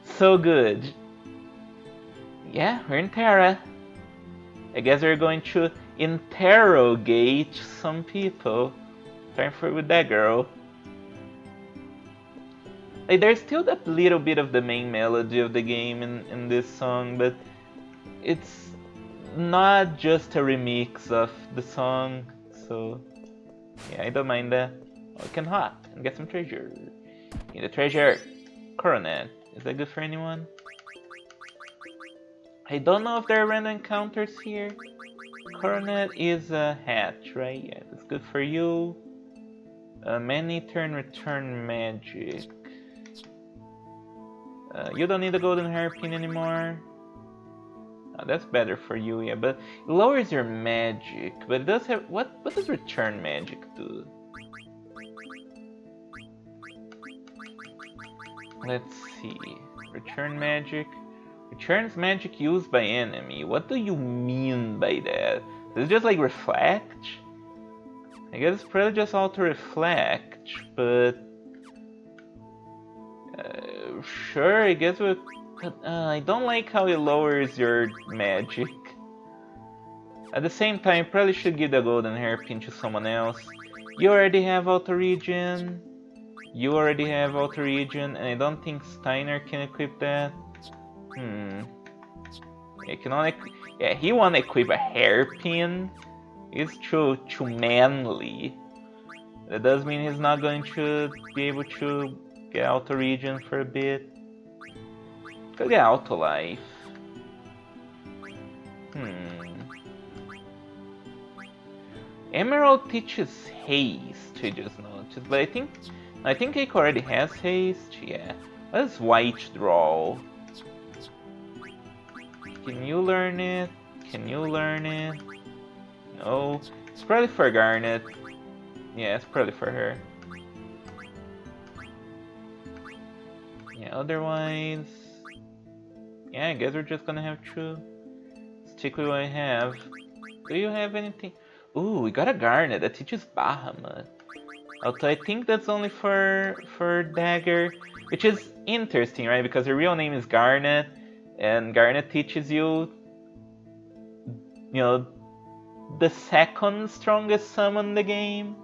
So good. Yeah, we're in Terra. I guess we're going to interrogate some people. Time for with that girl. Like, there's still that little bit of the main melody of the game in this song, but it's not just a remix of the song, so yeah, I don't mind that. We can hop and get some treasure. Need a treasure. Coronet. Is that good for anyone? I don't know if there are random encounters here. Coronet is a hatch, right? Yeah, that's good for you. Many turn return magic. You don't need a golden hairpin anymore. That's better for you, yeah, but it lowers your magic. But it does have what does return magic do? Let's see. Return magic. Returns magic used by enemy. What do you mean by that? Does it just like reflect? I guess it's probably just auto reflect, but sure, I guess we. I don't like how it lowers your magic. At the same time, probably should give the golden hairpin to someone else. You already have auto regen. You already have Auto Region, and I don't think Steiner can equip that. He can only. Yeah, he won't equip a hairpin. He's too manly. That does mean he's not going to be able to get Auto Region for a bit. Could get Auto Life. Emerald teaches haste, I just noticed, but I think Eiko already has haste. Yeah. What is White Draw? Can you learn it? Can you learn it? No. It's probably for Garnet. Yeah, it's probably for her. Yeah, otherwise... Yeah, I guess we're just gonna have to stick with what I have. Do you have anything? Ooh, we got a Garnet that teaches Bahamut. Although I think that's only for Dagger, which is interesting, right? Because her real name is Garnet, and Garnet teaches you, the second strongest summon in the game.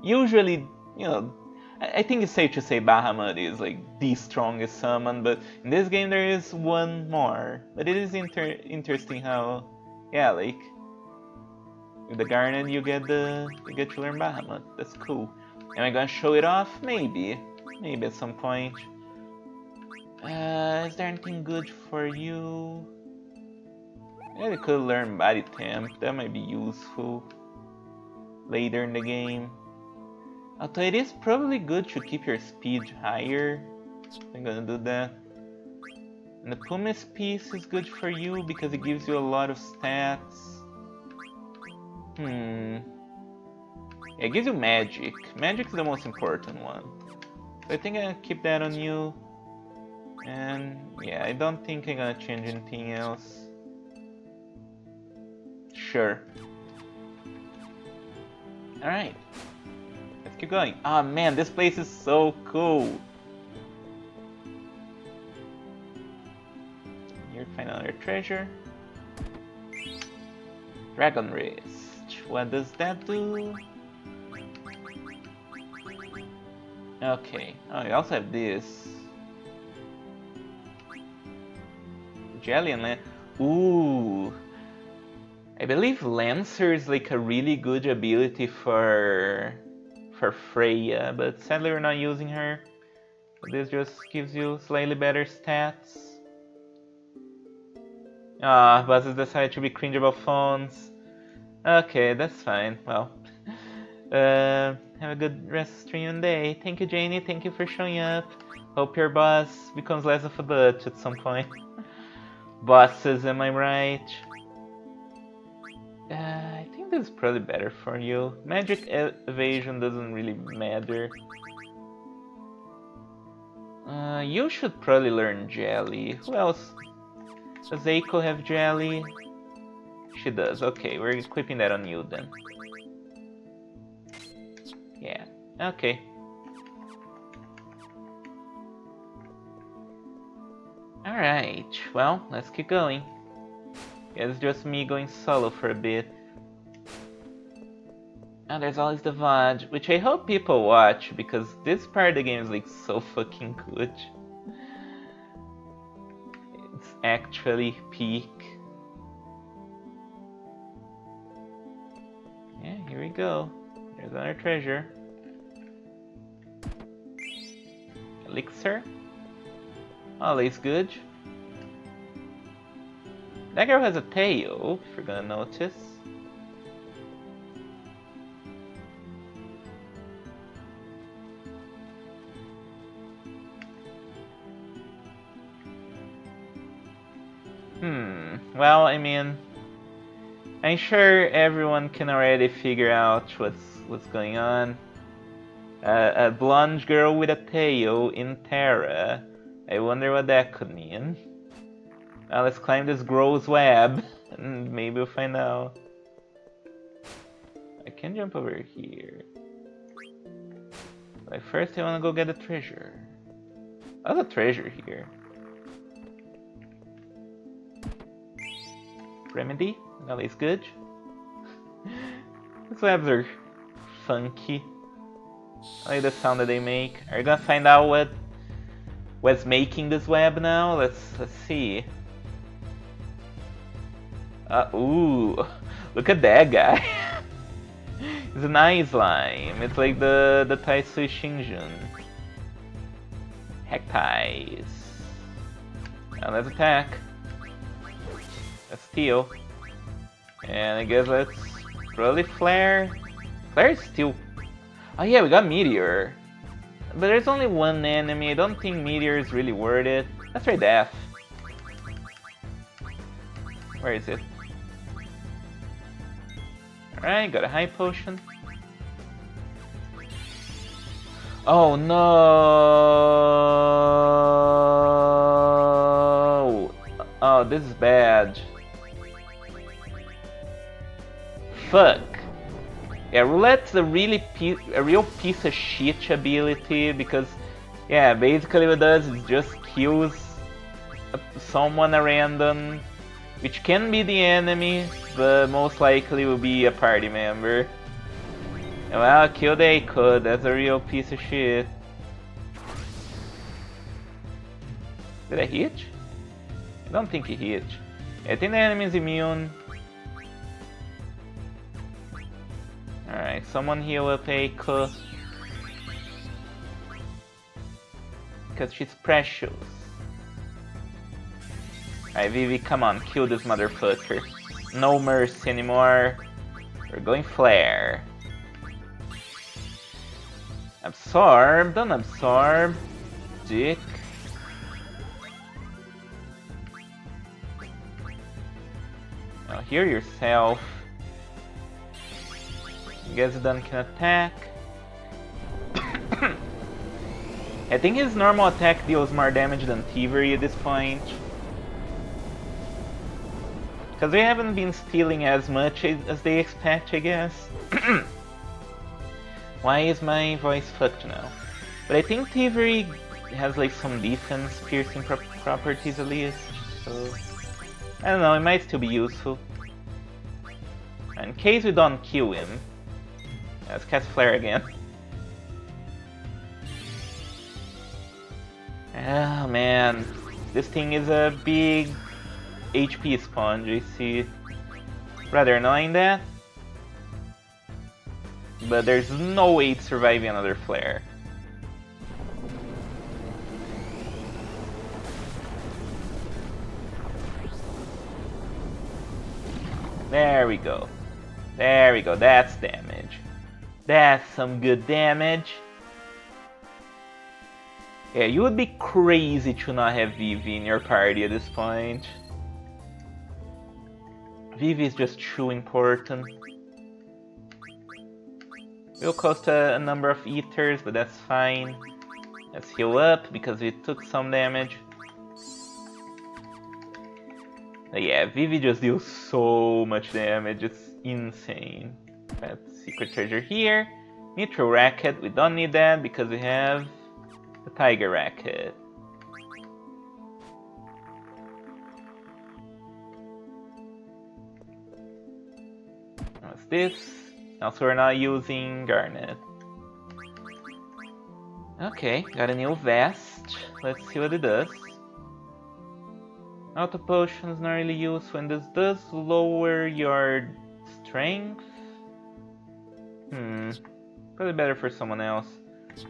Usually, I think it's safe to say Bahamut is like the strongest summon, but in this game there is one more. But it is interesting how, yeah, like with the Garnet you get to learn Bahamut. That's cool. Am I gonna show it off? Maybe at some point. Is there anything good for you? Yeah, we could learn Body Temp. That might be useful later in the game. Although it is probably good to keep your speed higher. I'm gonna do that. And the Pumice piece is good for you because it gives you a lot of stats. Yeah, it gives you magic. Magic is the most important one. So I think I'm gonna keep that on you. And yeah, I don't think I'm gonna change anything else. Sure. Alright. Let's keep going. Ah, man, this place is so cool. Here, find another treasure. Dragon Wrist. What does that do? Okay. Oh, you also have this. Jelly and ooh. I believe Lancer is like a really good ability for Freya, but sadly we're not using her. This just gives you slightly better stats. Ah, buses decided to be cringe about phones. Okay, that's fine. Well, have a good rest of stream and day. Thank you, Janie. Thank you for showing up. Hope your boss becomes less of a bitch at some point. Bosses, am I right? I think this is probably better for you. Magic evasion doesn't really matter. You should probably learn Jelly. Who else? Does Eiko have Jelly? She does. Okay, we're equipping that on you then. Yeah, okay. Alright, well, let's keep going. Yeah, it's just me going solo for a bit. And there's always the VOD, which I hope people watch, because this part of the game is like so fucking good. It's actually peak. Yeah, here we go. There's another treasure. Elixir. Always good. That girl has a tail, if you're gonna notice. Well, I mean, I'm sure everyone can already figure out what's going on. A blonde girl with a tail in Terra. I wonder what that could mean. Now let's climb this gross web, and maybe we'll find out. I can jump over here. But first I want to go get a treasure. There's a treasure here. Remedy? That is good. These webs are funky. I like the sound that they make. Are you gonna find out what's making this web now? Let's see. Ooh, look at that guy. It's an ice slime. It's like the Taisui Shinjun. Hecties. Now let's attack. Let's steal. And I guess let's probably flare. Flare is still. Oh yeah, we got Meteor. But there's only one enemy. I don't think Meteor is really worth it. Let's try Death. Where is it? Alright, got a high potion. Oh no! Oh, this is bad. Fuck. Yeah, Roulette's a real piece of shit ability because, yeah, basically what it does is just kills someone at random, which can be the enemy, but most likely will be a party member. Well, kill they could. That's a real piece of shit. Did I hit? I don't think he hit. I think the enemy is immune. Alright, someone heal up Eiko. Because she's precious. Alright, Vivi, come on, kill this motherfucker. No mercy anymore. We're going flare. Absorb, don't absorb. Dick. Now heal yourself. Gezdon can attack. I think his normal attack deals more damage than Thievery at this point. Because they haven't been stealing as much as they expect, I guess. Why is my voice fucked now? But I think Thievery has like some defense piercing properties at least, so I don't know, it might still be useful. In case we don't kill him, let's cast Flare again. Oh man, this thing is a big HP sponge, I see. Rather annoying that. But there's no way it's surviving another Flare. There we go. There we go, that's damage. That's some good damage. Yeah, you would be crazy to not have Vivi in your party at this point. Vivi is just too important. Will cost a number of ethers, but that's fine. Let's heal up because we took some damage. But yeah, Vivi just deals so much damage, it's insane. That's secret treasure here. Nitro Racket, we don't need that because we have the Tiger Racket. What's this? Also, we're not using Garnet. Okay, got a new vest. Let's see what it does. Auto potions not really useful, and this does lower your strength. Probably better for someone else.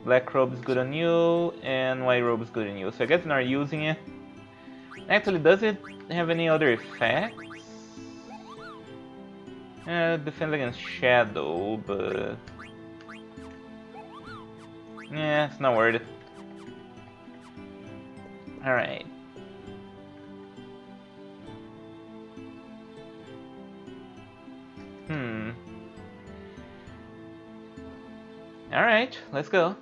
Black robe is good on you, and white robe is good on you. So I guess we're not using it. Actually, does it have any other effects? Defends against shadow, but yeah, it's not worth it. Alright. Alright, let's go.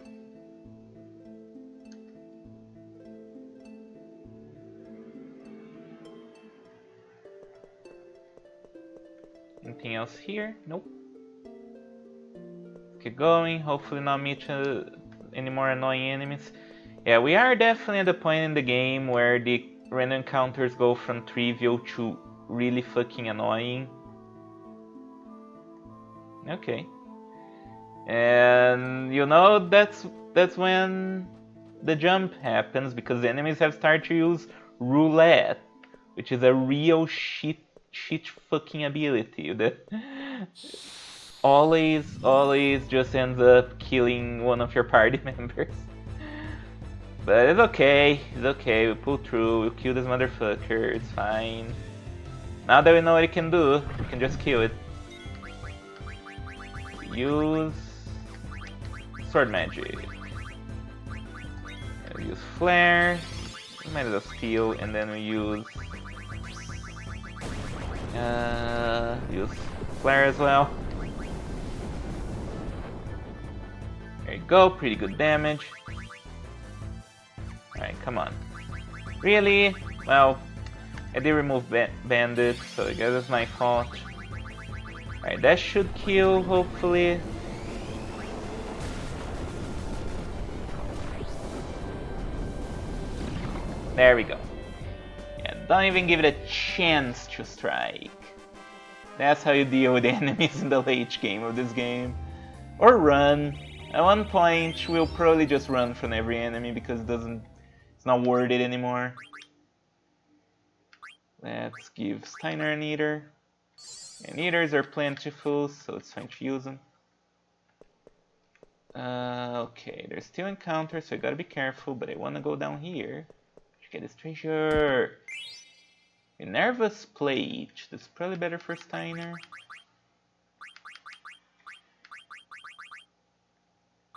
Anything else here? Nope. Keep going, hopefully not meet any more annoying enemies. Yeah, we are definitely at the point in the game where the random encounters go from trivial to really fucking annoying. Okay. And you know that's when the jump happens because the enemies have started to use roulette, which is a real shit fucking ability that always just ends up killing one of your party members. But it's okay, we pull through, we'll kill this motherfucker, it's fine. Now that we know what it can do, we can just kill it. Use sword magic. We'll use flare, we might as well steal, and then we use flare as well. There you go, pretty good damage. Alright, come on. Really? Well, I did remove bandits, so I guess it's my fault. Alright, that should kill, hopefully. There we go. Yeah, don't even give it a chance to strike. That's how you deal with the enemies in the late game of this game. Or run. At one point, we'll probably just run from every enemy because it's not worth it anymore. Let's give Steiner an eater. And eaters are plentiful, so it's fine to use them. Okay, there's still encounters, so I gotta be careful, but I wanna go down here to get this treasure. Minerva's Plate. That's probably better for Steiner.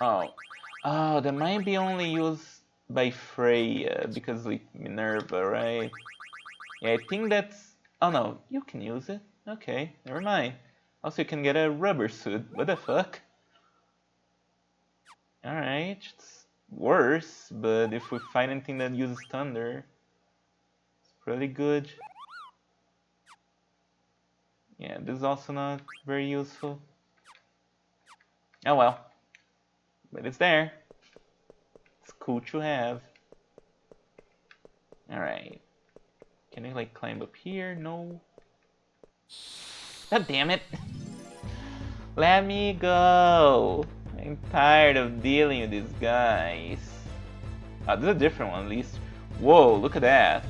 Oh, that might be only used by Freya, because like Minerva, right? Yeah, I think that's... Oh no, you can use it. Okay, never mind. Also, you can get a rubber suit. What the fuck? Alright, it's worse, but if we find anything that uses thunder, it's pretty good. Yeah, this is also not very useful. Oh well. But it's there. It's cool to have. Alright. Can I like climb up here? No. God damn it. Let me go. I'm tired of dealing with these guys. Oh, this is a different one at least. Whoa, look at that.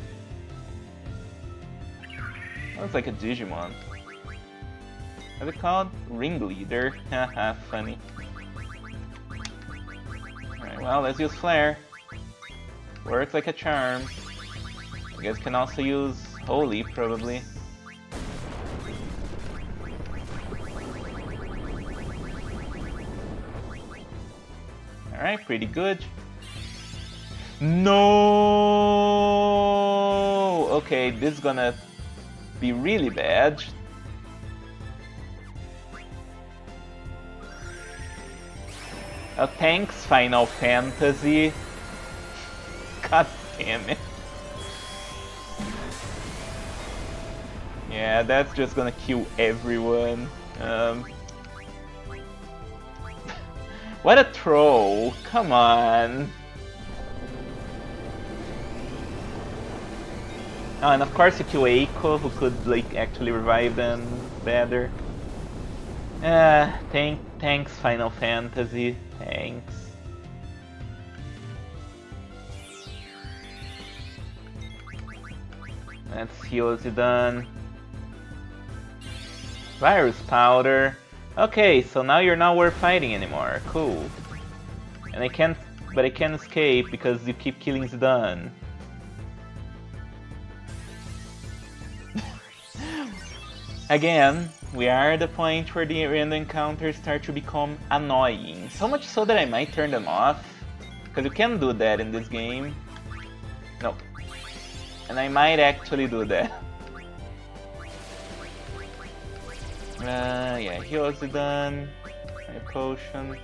That looks like a Digimon. What's it called? Ringleader. Haha, funny. Alright, well, let's use Flare. Works like a charm. You guys can also use Holy, probably. Alright, pretty good. No! Okay, this is gonna be really bad. Oh, thanks, Final Fantasy. God damn it. Yeah, that's just gonna kill everyone. What a troll! Come on! Oh, and of course you kill Eiko, who could like actually revive them better. Thanks Final Fantasy. Thanks. Let's heal Zidane. Virus powder. Okay, so now you're not worth fighting anymore. Cool. And I can't escape because you keep killing Zidane. Again, we are at the point where the random encounters start to become annoying. So much so that I might turn them off. Because you can do that in this game. Nope. And I might actually do that. Yeah, heal Zidane. My potion.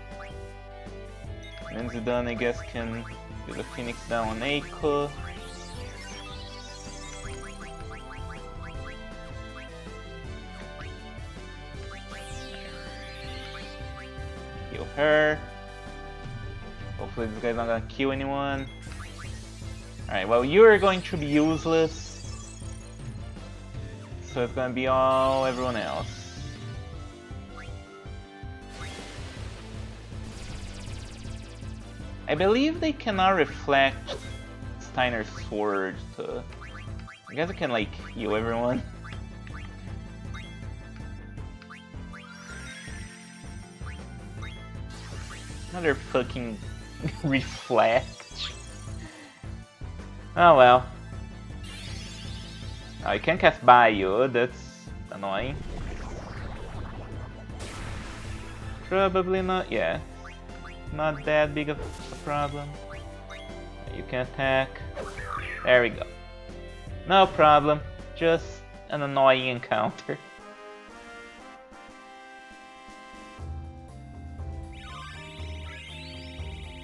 And then Zidane, I guess, can do the Phoenix down on Eiko. Heal her. Hopefully this guy's not gonna kill anyone. Alright, well, you're going to be useless. So it's gonna be all everyone else. I believe they cannot reflect Steiner's sword, so I guess I can like heal everyone. Another fucking reflect. Oh well. Oh, I can cast Bio, that's annoying. Probably not, yeah. Not that big of a problem. You can attack. There we go. No problem. Just an annoying encounter.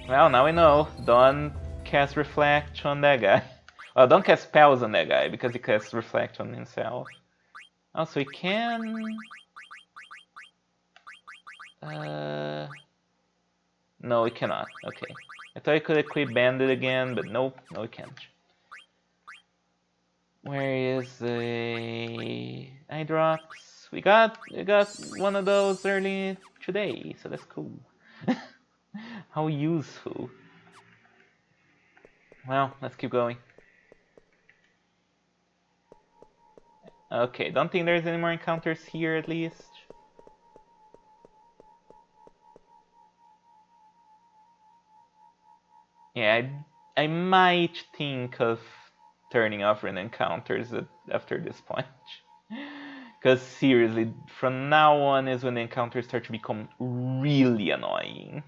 Well, now we know. Don't cast Reflect on that guy. Well, don't cast spells on that guy because he casts Reflect on himself. Also, he can... No, he cannot. Okay. I thought he could equip Bandit again, but nope. No, he can't. Where is the Hydrox? We got one of those early today, so that's cool. How useful. Well, let's keep going. Okay, don't think there's any more encounters here at least. Yeah, I might think of turning off random encounters after this point. Because seriously, from now on is when the encounters start to become really annoying.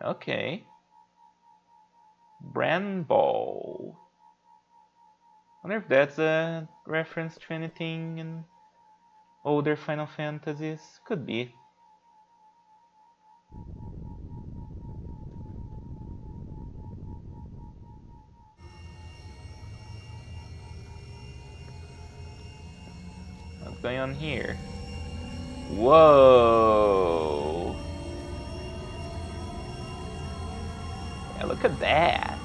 Okay. Bramble. I wonder if that's a reference to anything in older Final Fantasies. Could be. What's going on here? Whoa! Yeah, look at that.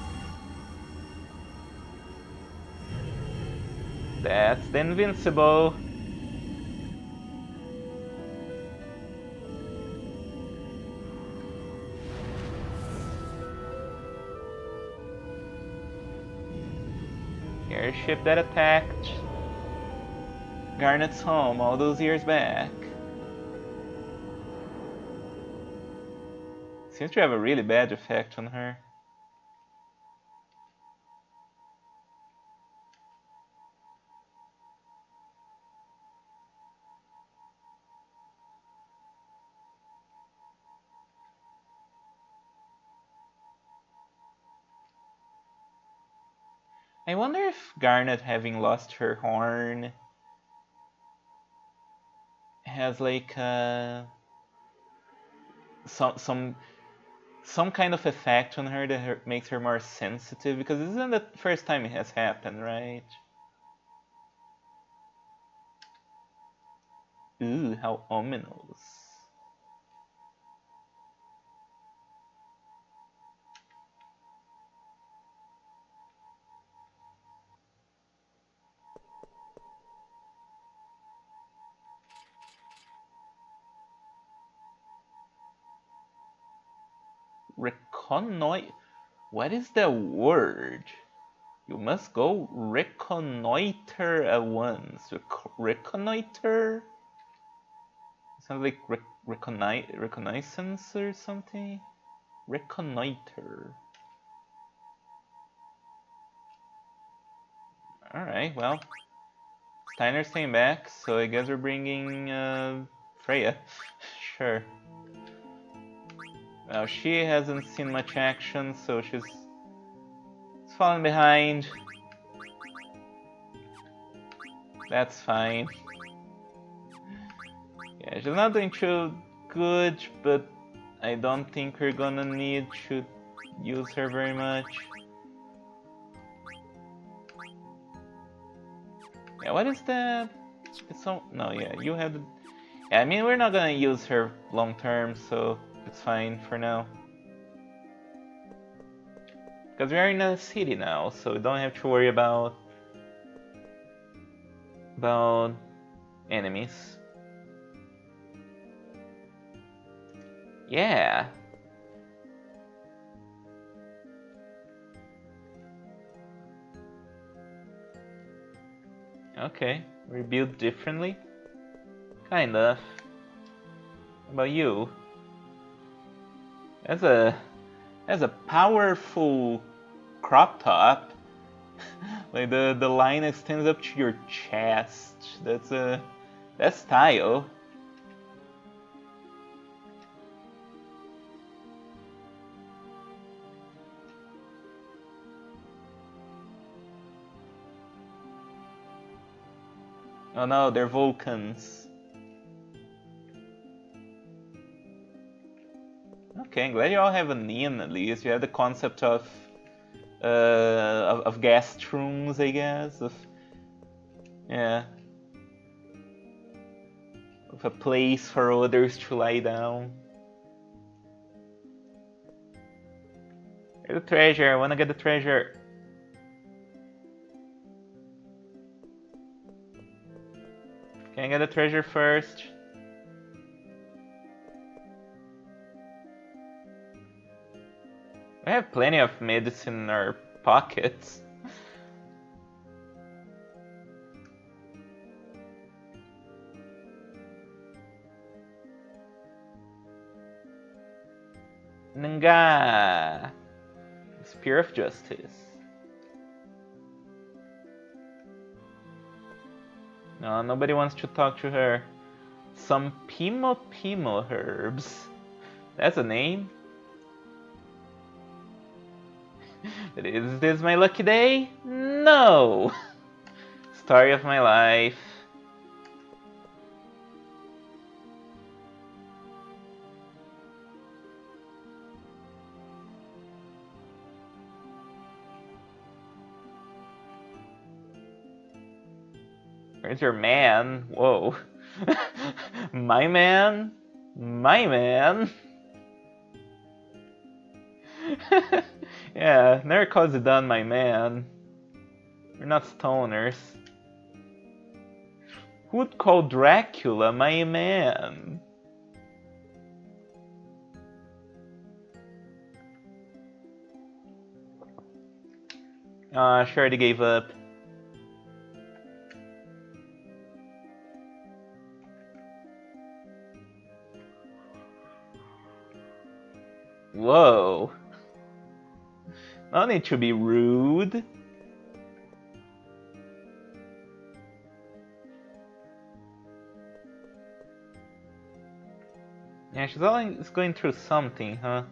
That's the Invincible. Airship that attacked Garnet's home all those years back. Seems to have a really bad effect on her. I wonder if Garnet, having lost her horn, has like some kind of effect on her that makes her more sensitive, because this isn't the first time it has happened, right? Ooh, how ominous. Reconnoit. What is that word? You must go reconnoiter at once. Reconnoiter? Sounds like reconnaissance or something. Reconnoiter. Alright, well. Steiner's staying back, so I guess we're bringing Freya. Sure. Well, she hasn't seen much action, so she's falling behind. That's fine. Yeah, she's not doing too good, but I don't think we're gonna need to use her very much. Yeah, what is that? It's so... No, yeah, you have the... Yeah, I mean, we're not gonna use her long term, so it's fine for now. Because we are in a city now, so we don't have to worry about enemies. Yeah. Okay. We're built differently? Kind of. How about you? That's a powerful crop top. Like the line extends up to your chest. That's style. Oh no, they're Vulcans. Okay, I'm glad you all have a name at least. You have the concept of guest rooms, I guess. Yeah, of a place for others to lie down. Get the treasure. I wanna get the treasure. Can I get the treasure first? We have plenty of medicine in our pockets. Nga! Spear of Justice. No, nobody wants to talk to her. Some Pimo Pimo herbs. That's a name? Is this my lucky day? No! Story of my life. Where's your man? Whoa. My man? My man? Yeah, never calls it done, my man. We're not stoners. Who would call Dracula my man? She already gave up. Whoa. No need to be rude. Yeah, she's always going through something, huh?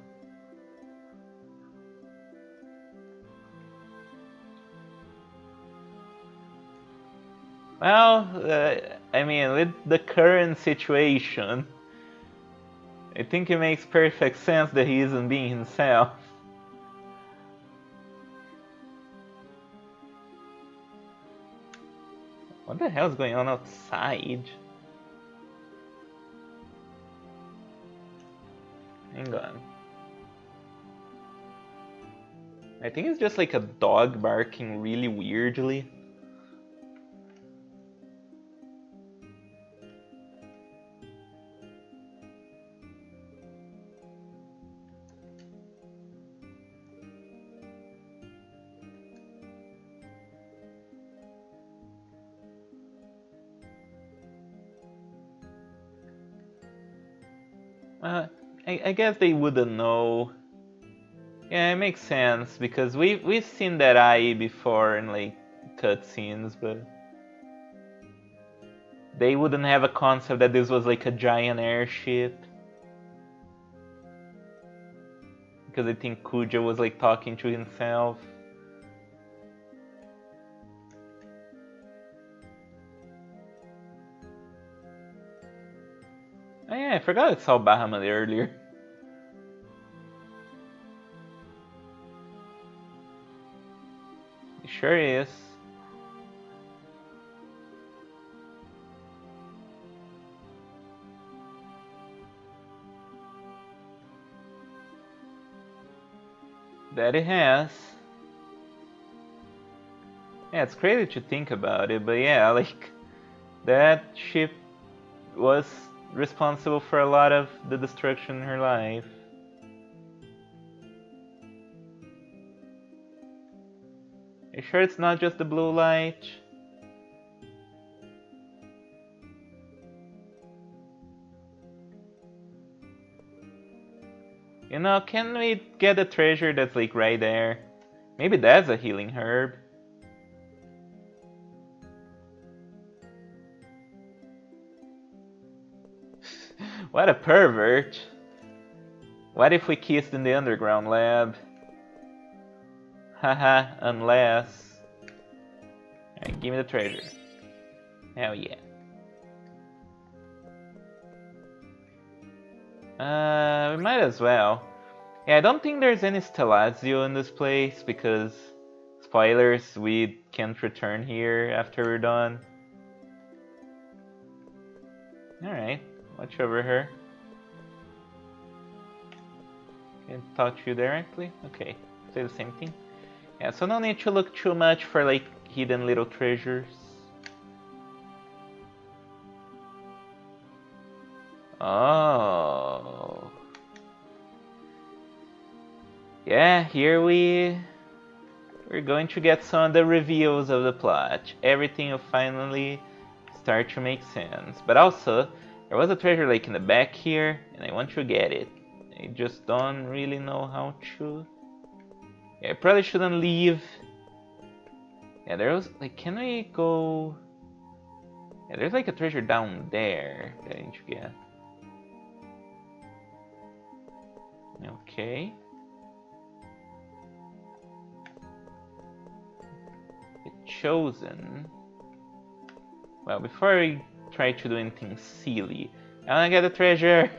Well, I mean, with the current situation, I think it makes perfect sense that he isn't being himself. What the hell's going on outside? Hang on. I think it's just like a dog barking really weirdly. I guess they wouldn't know. Yeah, it makes sense because we've seen that eye before in like cutscenes, but they wouldn't have a concept that this was like a giant airship. Because I think Kuja was like talking to himself. Oh yeah, I forgot I saw Bahamut earlier. It sure is. That it has. Yeah, it's crazy to think about it, but yeah, like that ship was responsible for a lot of the destruction in her life. Are you sure it's not just the blue light? You know, can we get a treasure that's like right there? Maybe that's a healing herb. What a pervert. What if we kissed in the underground lab? Haha, unless... Alright, give me the treasure. Hell yeah. We might as well. Yeah, I don't think there's any Stellazio in this place because... Spoilers, we can't return here after we're done. Alright, watch over her. Can talk to you directly? Okay, say the same thing. Yeah, so no need to look too much for like hidden little treasures. Oh. Yeah, here we're going to get some of the reveals of the plot. Everything will finally start to make sense. But also, there was a treasure lake in the back here, and I want to get it. I just don't really know how to. Yeah, I probably shouldn't leave. Yeah, there was like, can we go? Yeah, there's like a treasure down there that I need to get. Okay. Chosen. Well, before I try to do anything silly, I wanna get the treasure.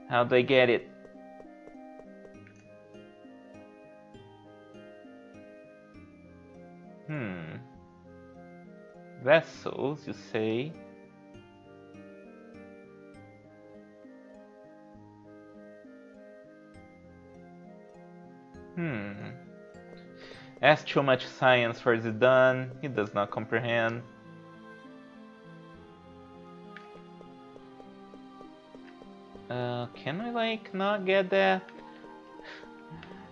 How do I get it? Vessels, you say? That's too much science for Zidane. He does not comprehend. Can I like not get that?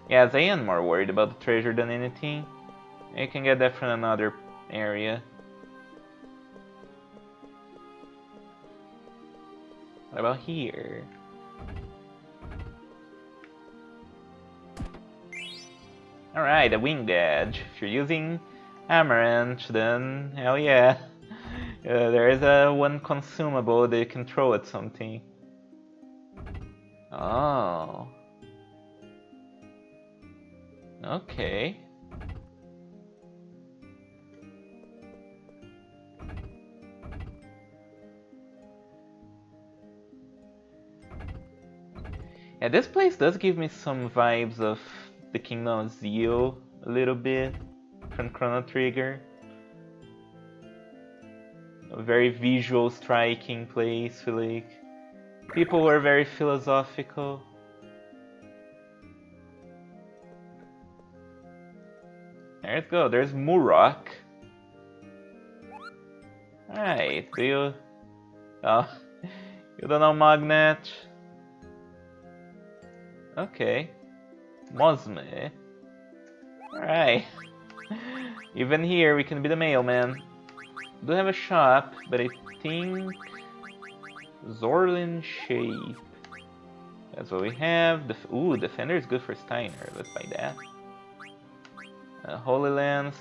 Yeah, I am more worried about the treasure than anything. You can get that from another area. What about here? Alright, a winged edge. If you're using Amaranth, then hell yeah. There is a one consumable that you can throw at something. Oh. Okay. Yeah, this place does give me some vibes of the Kingdom of Zeal a little bit from Chrono Trigger. A very visual, striking place. Like people were very philosophical. Let's go. There's Murok. Alright, do you... Oh, you don't know Magnet? Okay. Mosme. Alright. Even here we can be the mailman. We do have a shop, but I think... Zorlin Shape. That's what we have. Ooh, Defender is good for Steiner. Let's buy that. Holy Lance.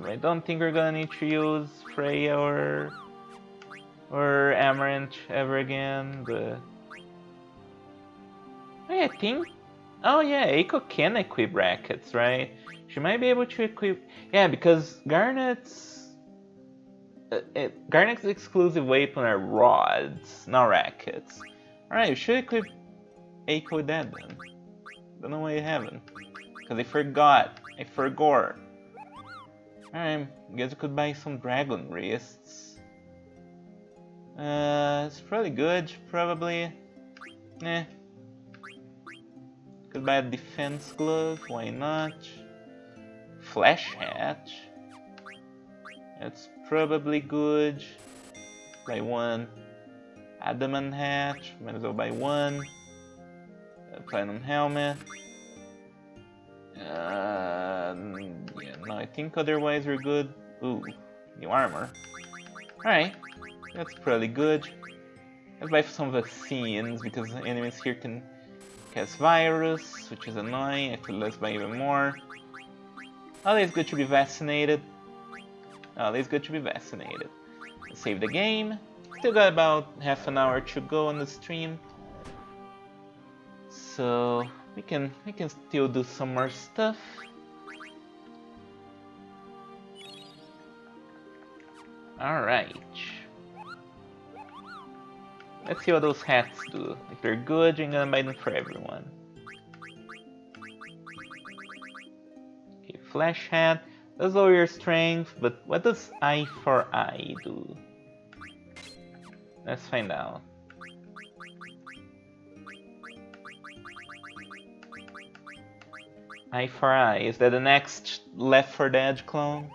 I don't think we're gonna need to use Freya or Amaranth ever again, but... I think... Oh yeah, Eiko can equip rackets, right? She might be able to equip... Yeah, because Garnet's... Garnet's exclusive weapon are rods, not rackets. Alright, you should equip Eiko with that then. Don't know why you haven't. Because I forgot. I forgot. Alright, guess we could buy some dragon wrists. It's probably good, probably. Could buy a defense glove, why not? Flash hat. That's probably good. Buy one. Adamant hat. Might as well buy one. Platinum helmet. Yeah, no, I think otherwise we're good. Ooh, new armor. Alright, that's pretty good. Let's buy some vaccines because enemies here can cast virus, which is annoying. Actually, let's buy even more. Always good to be vaccinated. Always good to be vaccinated. Let's save the game. Still got about half an hour to go on the stream, so we can still do some more stuff. All right. Let's see what those hats do. If they're good, I'm gonna buy them for everyone. Okay, flash hat. Does lower your strength, but what does eye for eye do? Let's find out. Eye for eye. Is that the next Left 4 Dead clone?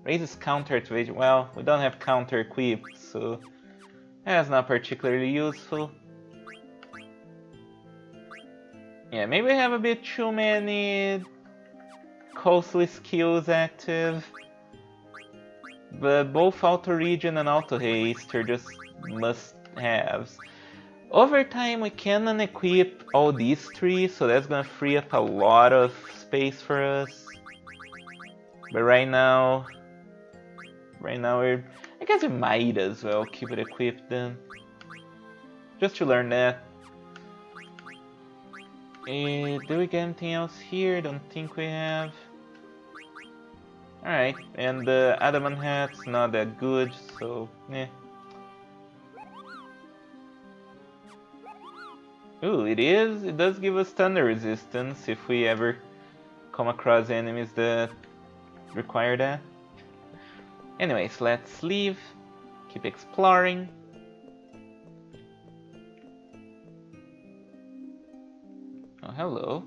Raises counter to age. Well, we don't have counter equipped, so that's not particularly useful. Yeah, maybe we have a bit too many costly skills active, but both auto regen and auto haste are just must-haves. Over time we can unequip all these three, so that's gonna free up a lot of space for us. But right now we're, I guess we might as well keep it equipped then, just to learn that. Do we get anything else here? Don't think we have. Alright, and the adamant hat's not that good, so eh. Ooh, it is. It does give us thunder resistance if we ever come across enemies that require that. Anyways, let's leave. Keep exploring. Oh, hello.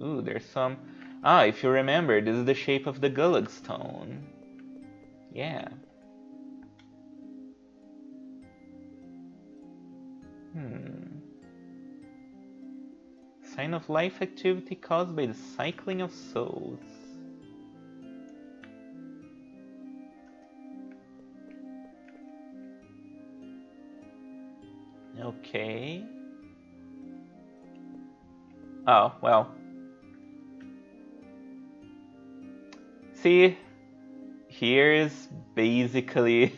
Ooh, there's some... Ah, if you remember, this is the shape of the Gulag stone. Yeah. Sign of life activity caused by the cycling of souls. Okay. Oh, well. See, here's basically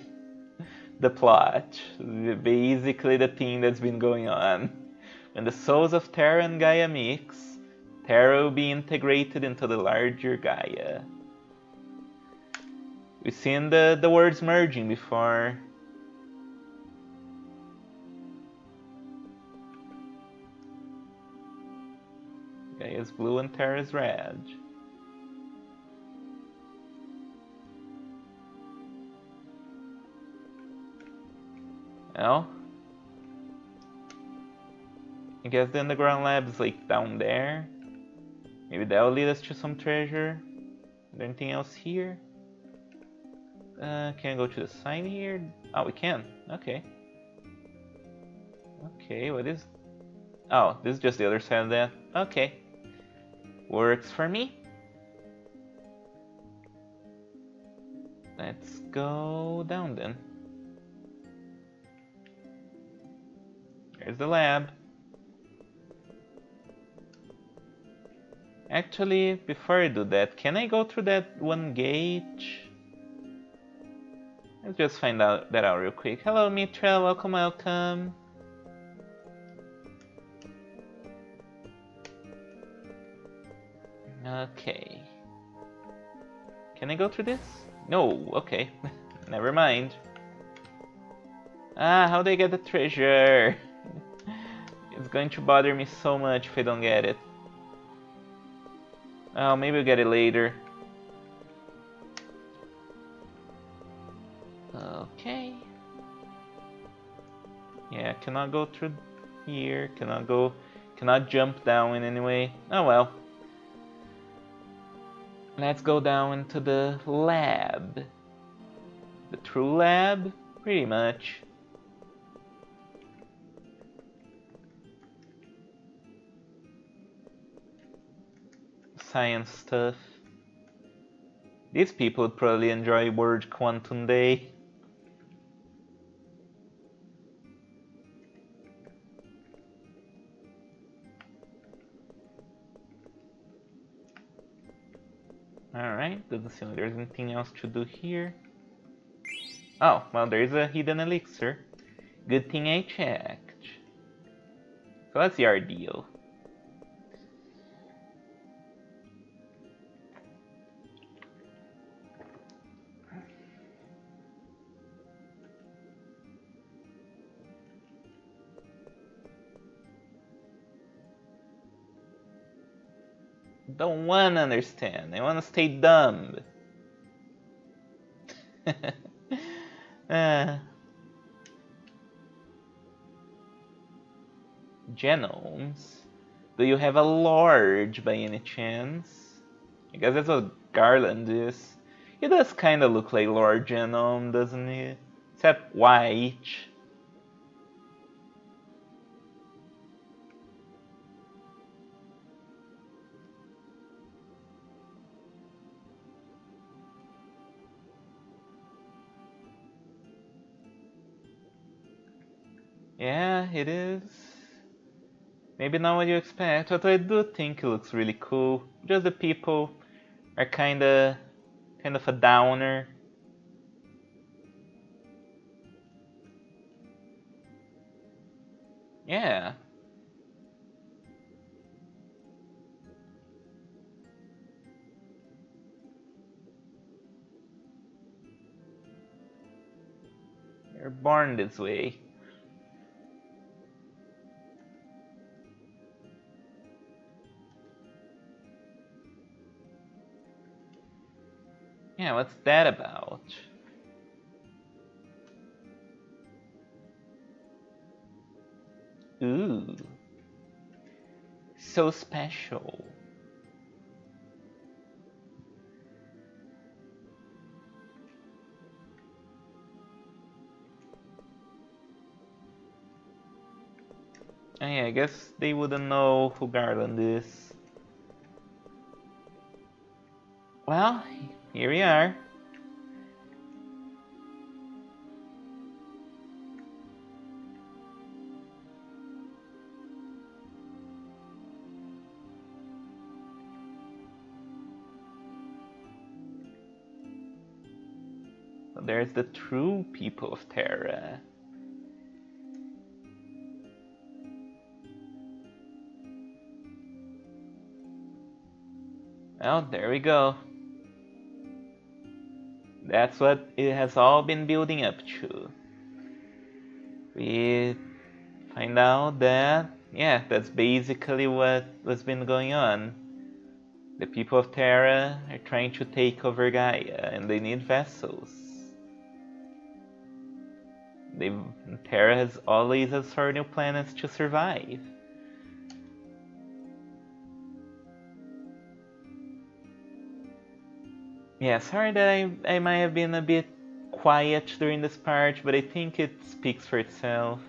the plot. Basically the thing that's been going on. When the souls of Terra and Gaia mix, Terra will be integrated into the larger Gaia. We've seen the words merging before. Gaia's blue and Terra's red. Well, I guess the underground lab is like down there. Maybe that'll lead us to some treasure. Is there anything else here? Can I go to the sign here? Oh, we can. Okay. Okay, what is... Oh, this is just the other side of that. Okay. Works for me. Let's go down then. There's the lab. Actually, before I do that, can I go through that one gate? Let's just find out that out real quick. Hello, Mitra. Welcome, welcome. Okay. Can I go through this? No. Okay. Never mind. Ah, how do I get the treasure? It's going to bother me so much if I don't get it. Oh, maybe we'll get it later. Okay. Yeah, cannot go through here. Cannot jump down in any way. Oh well. Let's go down into the lab. The true lab? Pretty much. Science stuff. These people would probably enjoy Word Quantum Day. Alright, doesn't seem like there's anything else to do here. Oh, well, there's a hidden elixir. Good thing I checked. So let's see our deal. Don't wanna understand. I wanna stay dumb. uh, genomes. Do you have a large by any chance? I guess that's what Garland is. He does kinda look like Lord Genome, doesn't he? Except white. Yeah, it is. Maybe not what you expect, but I do think it looks really cool. Just the people are kind of a downer. Yeah. They're born this way. Yeah, what's that about? Ooh. So special. Oh yeah, I guess they wouldn't know who Garland is. Well, here we are. So there's the true people of Terra. Well, there we go. That's what it has all been building up to. We find out that, yeah, that's basically what's been going on. The people of Terra are trying to take over Gaia, and they need vessels. Terra has always has for new planets to survive. Yeah, sorry that I might have been a bit quiet during this part, but I think it speaks for itself.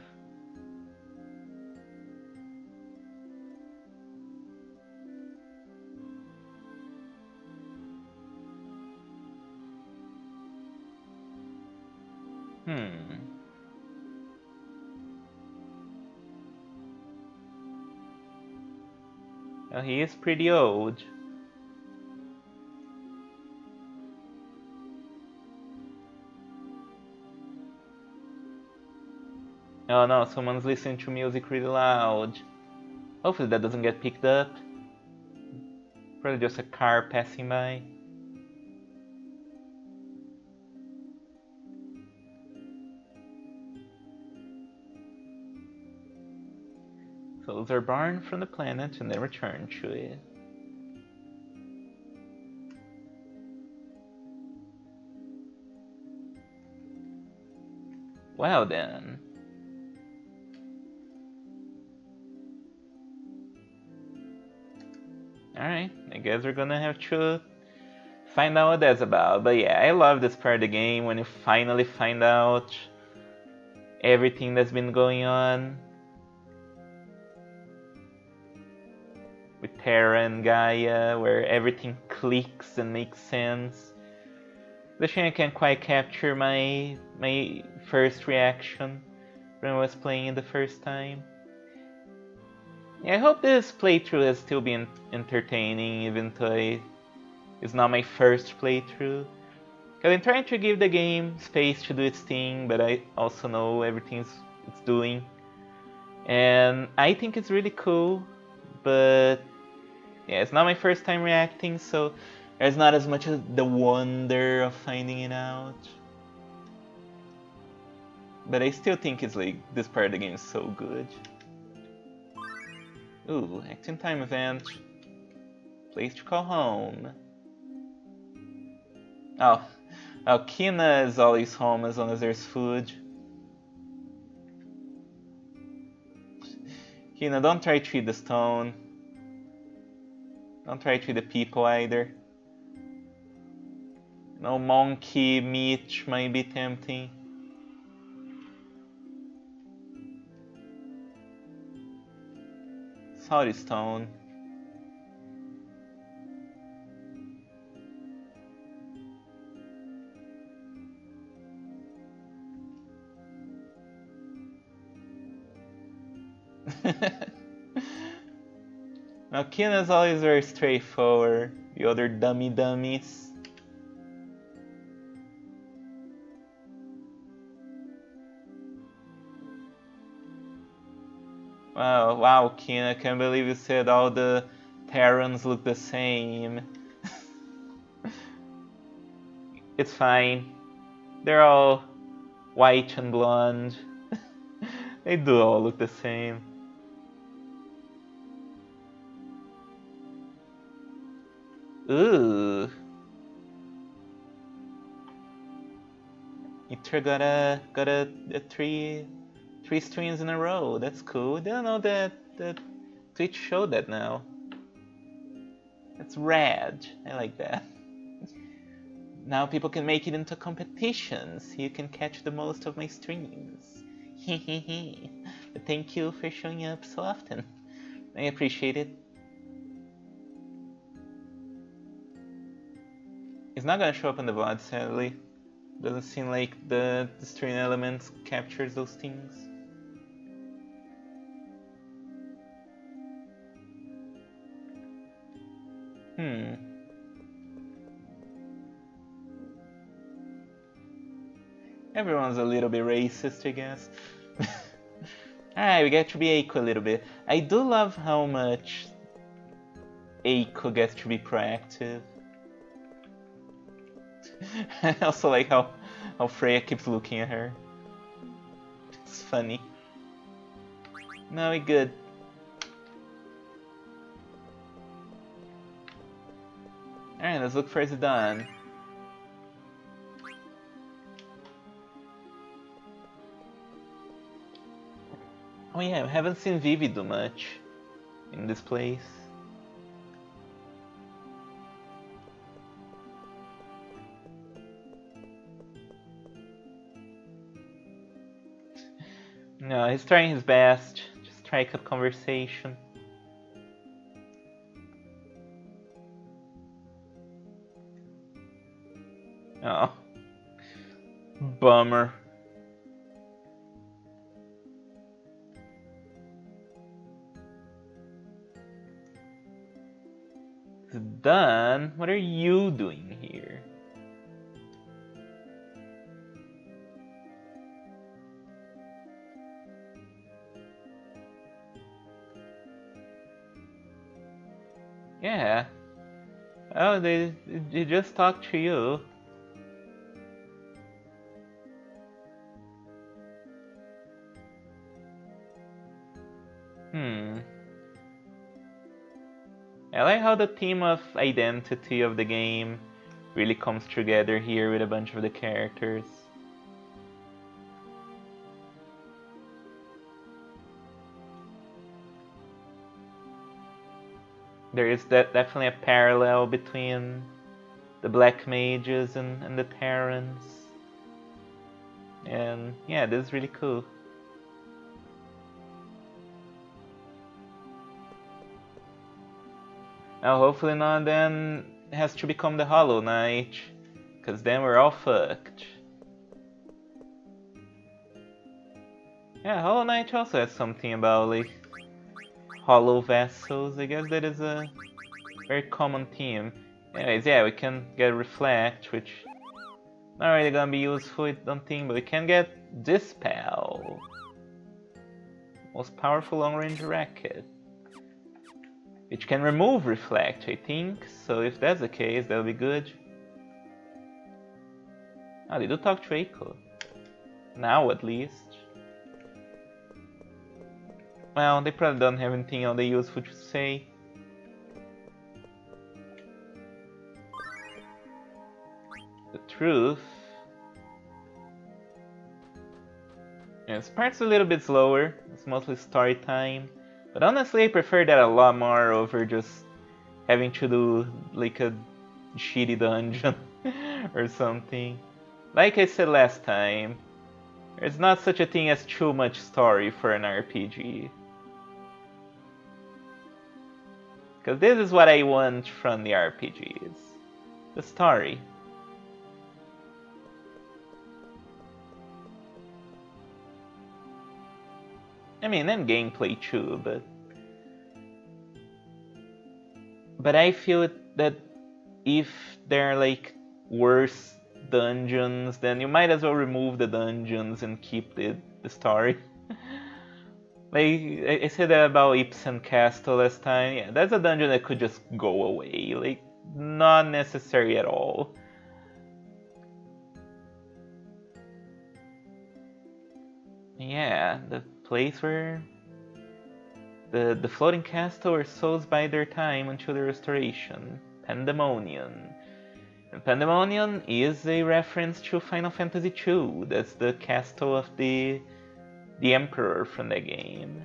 Well, he is pretty old. Oh no, someone's listening to music really loud. Hopefully that doesn't get picked up. Probably just a car passing by. Souls are born from the planet and then return to it. Well then. Alright, I guess we're gonna have to find out what that's about. But yeah, I love this part of the game when you finally find out everything that's been going on with Terra and Gaia, where everything clicks and makes sense. The shame I can't quite capture my first reaction when I was playing it the first time. Yeah, I hope this playthrough has still been entertaining, even though it's not my first playthrough. Because I'm trying to give the game space to do its thing, but I also know everything it's doing. And I think it's really cool, but yeah, it's not my first time reacting, so there's not as much of the wonder of finding it out. But I still think it's like, this part of the game is so good. Ooh, action time event. Place to call home. Oh, Kina is always home as long as there's food. Kina, don't try to eat the stone. Don't try to eat the people either. No, monkey meat might be tempting. Salty stone. Now Kina's always very straightforward. The other dummies. Wow, Kina, I can't believe you said all the Terrans look the same. It's fine. They're all white and blonde. They do all look the same. Ooh. Itra got a three streams in a row. That's cool. Didn't know that Twitch showed that now. That's rad. I like that. Now people can make it into competitions. So you can catch the most of my streams. Hehehe. But thank you for showing up so often. I appreciate it. It's not gonna show up in the VOD, sadly. Doesn't seem like the stream elements captures those things. Everyone's a little bit racist, I guess. Alright, we get to be Eiko a little bit. I do love how much Eiko gets to be proactive. I also like how Freya keeps looking at her. It's funny. No, we good. Alright, let's look for Zidane. Oh yeah, I haven't seen Vivi do much in this place. No, he's trying his best. Just strike up conversation. Oh. Bummer. Done. What are you doing here? Yeah. Oh, they just talked to you. I like how the theme of identity of the game really comes together here with a bunch of the characters. There is definitely a parallel between the black mages and the Terrans. And yeah, this is really cool. Now hopefully none of them has to become the Hollow Knight, cause then we're all fucked. Yeah, Hollow Knight also has something about like hollow vessels. I guess that is a very common theme. Anyways, yeah, we can get Reflect, which not really gonna be useful, I don't think, but we can get Dispel. Most powerful long-range racket. Which can remove Reflect, I think, so if that's the case, that'll be good. Oh, they do talk to Eiko. Now, at least. Well, they probably don't have anything else useful to say. The truth. Yeah, this part's a little bit slower. It's mostly story time. But honestly, I prefer that a lot more over just having to do like a shitty dungeon or something. Like I said last time, there's not such a thing as too much story for an RPG. Because this is what I want from the RPGs. The story. I mean, and gameplay too, but I feel that if they're like worse dungeons, then you might as well remove the dungeons and keep the story. Like I said that about Ipsen Castle last time. Yeah, that's a dungeon that could just go away. Like not necessary at all. Yeah, the place where the floating castle where souls bide their time until the restoration. Pandemonium. And Pandemonium is a reference to Final Fantasy II. That's the castle of the Emperor from the game.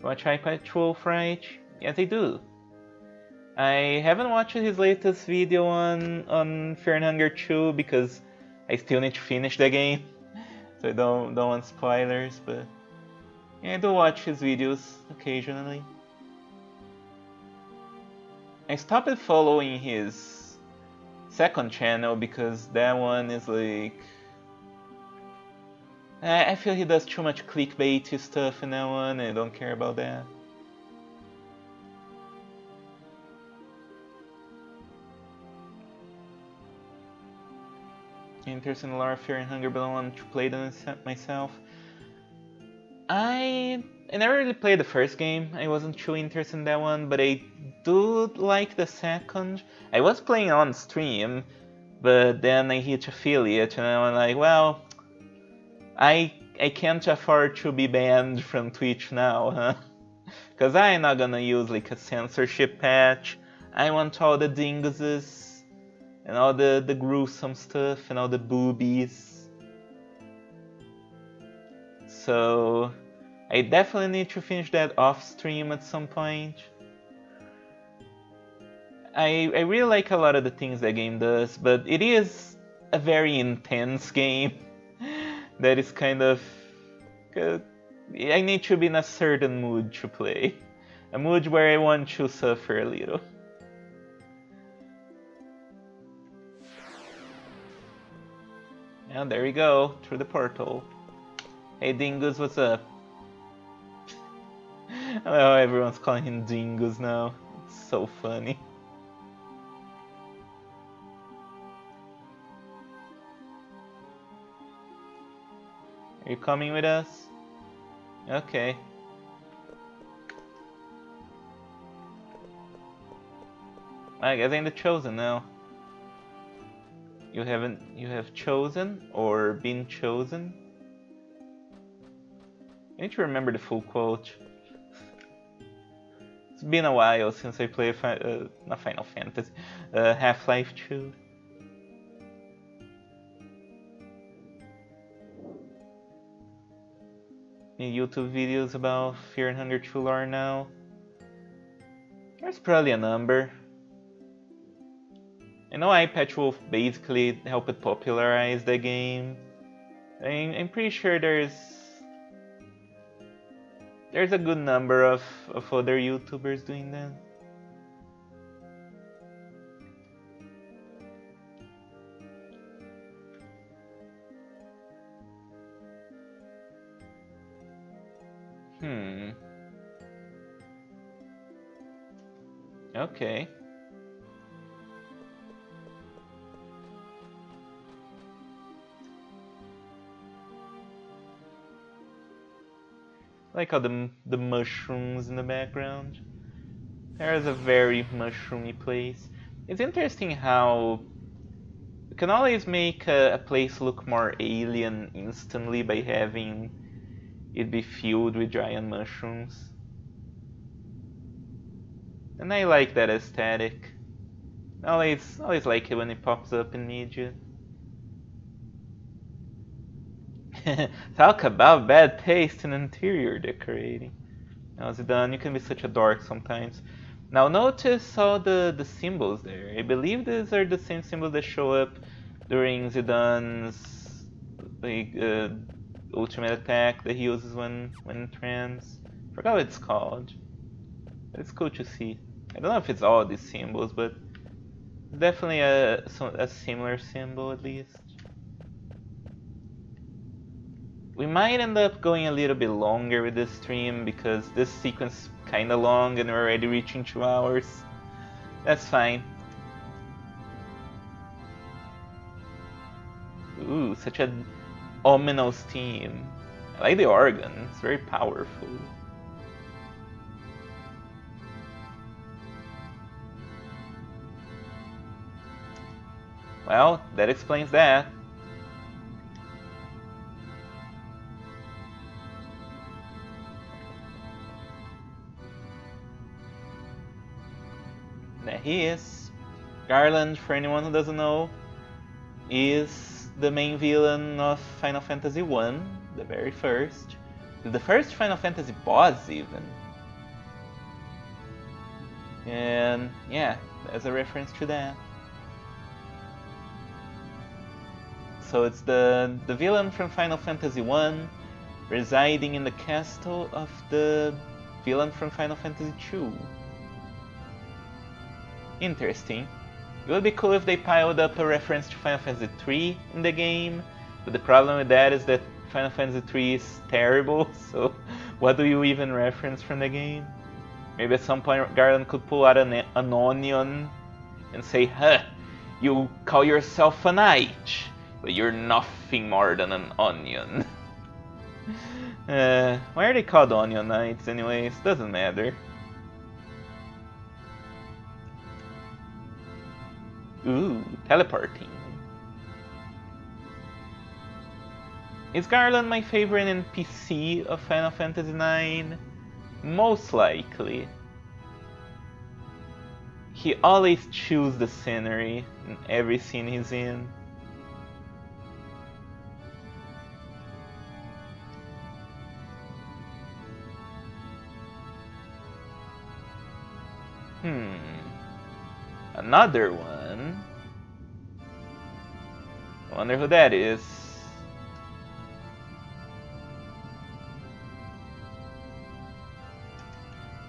Watch iPad Wolf, right? Yes, I do. I haven't watched his latest video on Fear and Hunger 2 because I still need to finish the game, so I don't want spoilers. But yeah, I do watch his videos occasionally. I stopped following his second channel because that one is like I feel he does too much clickbaity stuff in that one. I don't care about that. Interesting lore, Fear and Hunger, but I want to play them myself. I never really played the first game. I wasn't too interested in that one, but I do like the second. I was playing on stream, but then I hit affiliate, and I'm like, well, I can't afford to be banned from Twitch now, huh? Because I'm not gonna use like a censorship patch. I want all the dinguses and all the gruesome stuff and all the boobies. So I definitely need to finish that off stream at some point. I really like a lot of the things that game does, but it is a very intense game that is kind of... I need to be in a certain mood to play. A mood where I want to suffer a little. And there we go, through the portal. Hey Dingus, what's up? Oh, everyone's calling him Dingus now. It's so funny. Are you coming with us? Okay. I guess I'm the chosen now. You have chosen or been chosen? I need to remember the full quote. It's been a while since I played not Final Fantasy, Half-Life 2. Any YouTube videos about Fear and Hunger 2 lore now? There's probably a number. I know iPatch Wolf basically helped popularize the game. I'm pretty sure there's a good number of other YouTubers doing that. Okay. I like all the mushrooms in the background. There's a very mushroomy place. It's interesting how you can always make a place look more alien instantly by having it be filled with giant mushrooms. And I like that aesthetic. I always like it when it pops up in media. Talk about bad taste in interior decorating. Now Zidane, you can be such a dork sometimes. Now notice all the symbols there. I believe these are the same symbols that show up during Zidane's like ultimate attack that he uses when trans. Forgot what it's called. But it's cool to see. I don't know if it's all these symbols, but it's definitely a similar symbol at least. We might end up going a little bit longer with this stream because this sequence is kinda long and we're already reaching 2 hours. That's fine. Ooh, such an ominous theme. I like the organ, it's very powerful. Well, that explains that. There he is. Garland, for anyone who doesn't know, is the main villain of Final Fantasy I, the very first. The first Final Fantasy boss, even. And yeah, there's a reference to that. So it's the villain from Final Fantasy I residing in the castle of the villain from Final Fantasy II. Interesting. It would be cool if they piled up a reference to Final Fantasy III in the game, but the problem with that is that Final Fantasy III is terrible, so what do you even reference from the game? Maybe at some point Garland could pull out an onion and say, huh, you call yourself a knight, but you're nothing more than an onion. Why are they called onion knights anyways? Doesn't matter. Ooh, teleporting. Is Garland my favorite NPC of Final Fantasy IX? Most likely. He always chews the scenery in every scene he's in. Another one. I wonder who that is.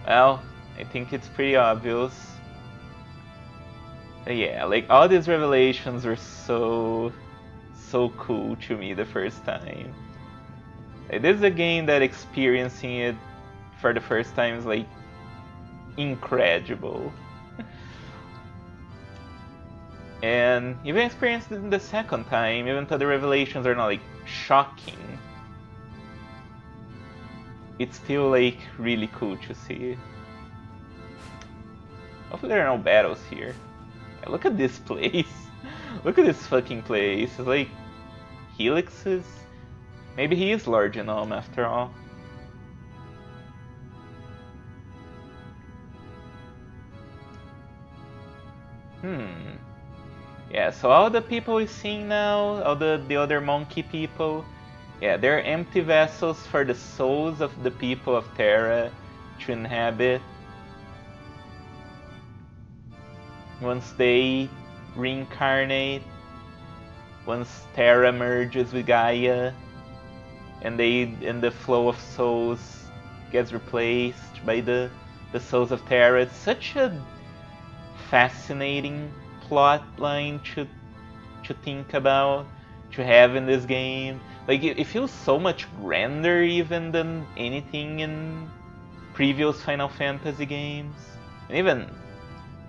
Well, I think it's pretty obvious. But yeah, like all these revelations were so cool to me the first time. Like, this is a game that experiencing it for the first time is like incredible. And even experienced it the second time, even though the revelations are not like shocking, it's still like really cool to see. Hopefully there are no battles here. Yeah, look at this place. Look at this fucking place. It's like helixes. Maybe he is Lord Genome after all. Yeah, so all the people we're seeing now, all the other monkey people, yeah, they're empty vessels for the souls of the people of Terra to inhabit. Once they reincarnate once Terra merges with Gaia, and the flow of souls gets replaced by the souls of Terra. It's such a fascinating plot line to think about, to have in this game. Like it feels so much grander even than anything in previous Final Fantasy games, and even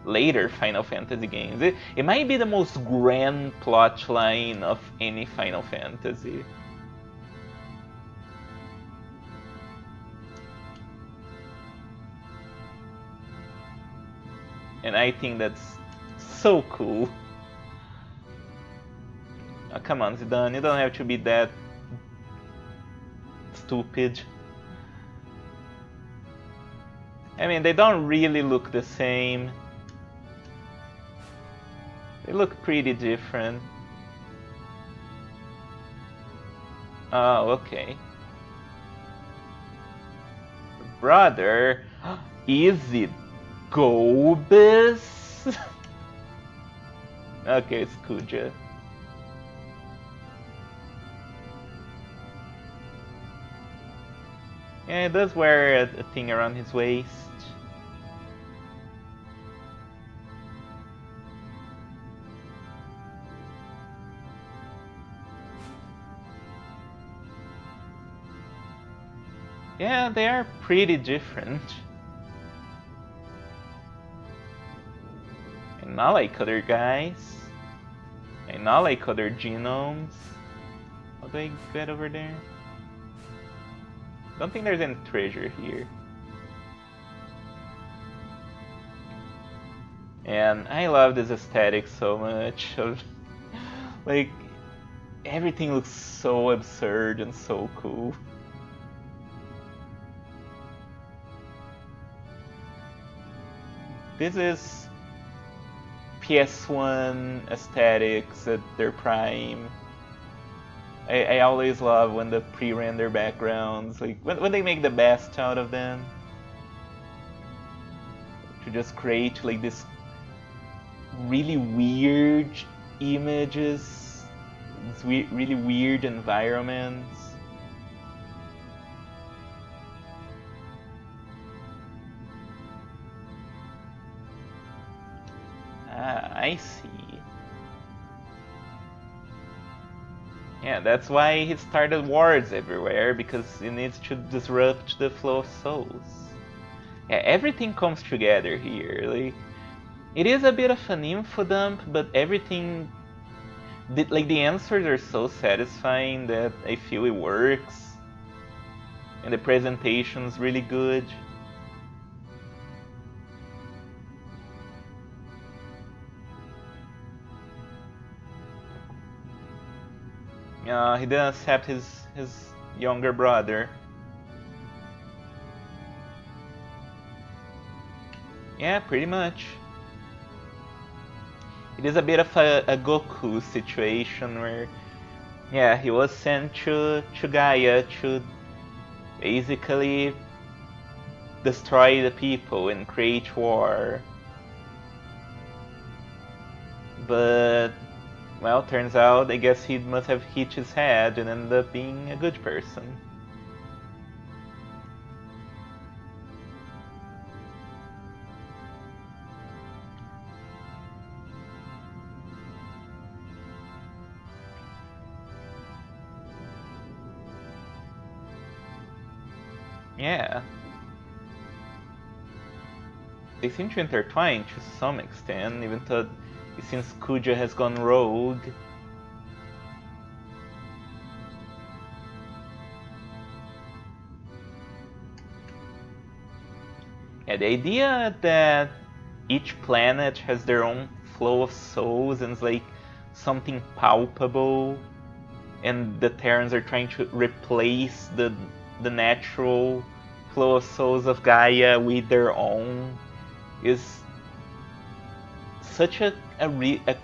later Final Fantasy games. It might be the most grand plot line of any Final Fantasy. And I think that's so cool. Oh, come on, Zidane, you don't have to be that stupid. I mean, they don't really look the same. They look pretty different. Oh, okay. Brother, is it Chocobos? Okay, it's Kuja. Yeah, he does wear a thing around his waist. Yeah, they are pretty different. And not like other guys. And not like other genomes. How do I get over there? Don't think there's any treasure here. And I love this aesthetic so much. Like, everything looks so absurd and so cool. This is PS1 aesthetics at their prime. I always love when the pre-render backgrounds, like when they make the best out of them. To just create like this really weird images, these really weird environments. Ah, I see. Yeah, that's why he started wars everywhere, because he needs to disrupt the flow of souls. Yeah, everything comes together here. Like, it is a bit of an info dump, but everything, like the answers are so satisfying that I feel it works, and the presentation's really good. He didn't accept his younger brother. Yeah, pretty much. It is a bit of a Goku situation where, yeah, he was sent to Gaia to basically destroy the people and create war. But, well, turns out, I guess he must have hit his head and ended up being a good person. Yeah. They seem to intertwine to some extent, even though since Kuja has gone rogue. Yeah, the idea that each planet has their own flow of souls and it's like something palpable, and the Terrans are trying to replace the natural flow of souls of Gaia with their own is such a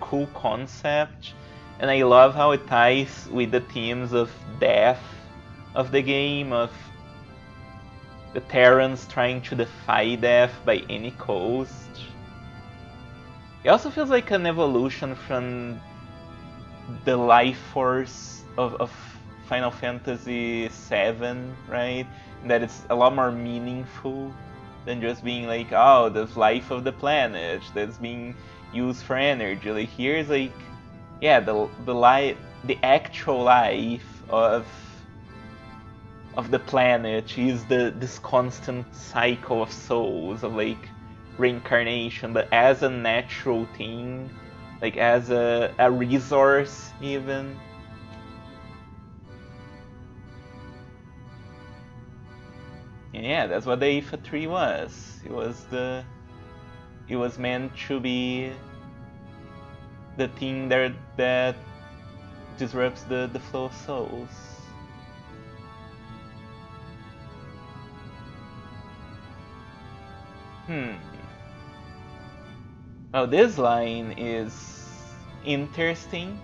cool concept, and I love how it ties with the themes of death of the game, of the Terrans trying to defy death by any cost. It also feels like an evolution from the life force of Final Fantasy VII, right? And that it's a lot more meaningful than just being like, oh, the life of the planet that's being used for energy. Like here's like, yeah, the actual life of the planet is this constant cycle of souls of like reincarnation, but as a natural thing, like as a resource even. And yeah, that's what the IFA 3 was. It was meant to be the thing that disrupts the flow of souls. Hmm. Well, this line is interesting,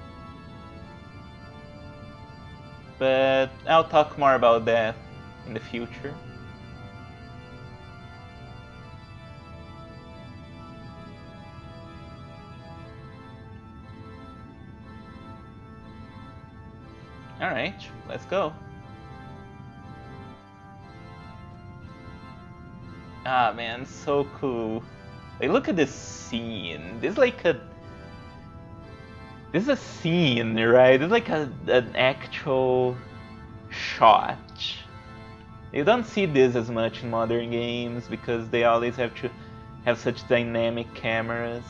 but I'll talk more about that in the future. Alright, let's go. Ah man, so cool. Like look at this scene. This is a scene, right? It's like an actual shot. You don't see this as much in modern games because they always have to have such dynamic cameras.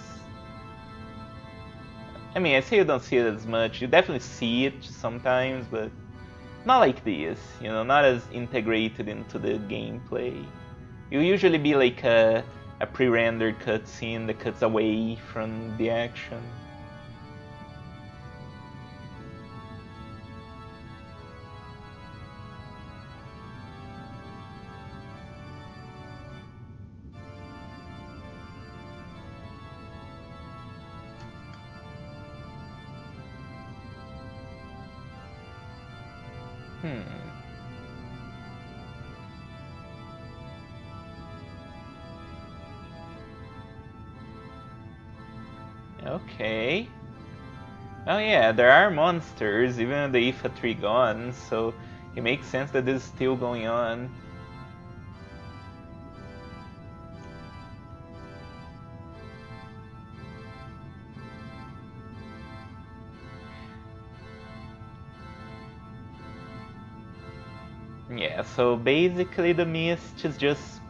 I mean, I say you don't see it as much. You definitely see it sometimes, but not like this. You know, not as integrated into the gameplay. You'll usually be like a pre-rendered cutscene that cuts away from the action. Hmm. Okay. Oh yeah, there are monsters, even the IFA 3 gone, so it makes sense that this is still going on. Yeah, so basically the mist is just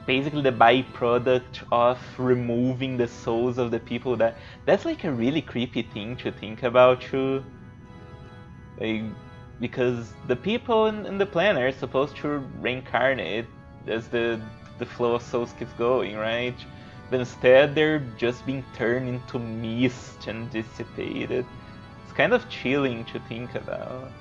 basically the byproduct of removing the souls of the people that's like a really creepy thing to think about too. Like because the people in the planet are supposed to reincarnate as the flow of souls keeps going, right? But instead they're just being turned into mist and dissipated. It's kind of chilling to think about.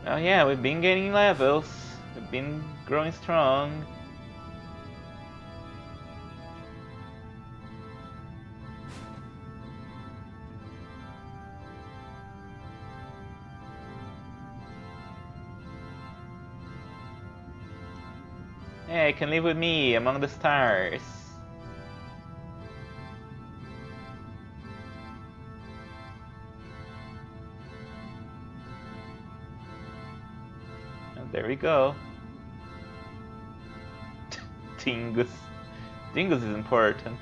Oh yeah, we've been getting levels. We've been growing strong. Hey, can live with me among the stars. And there we go. Tingus. Tingus is important.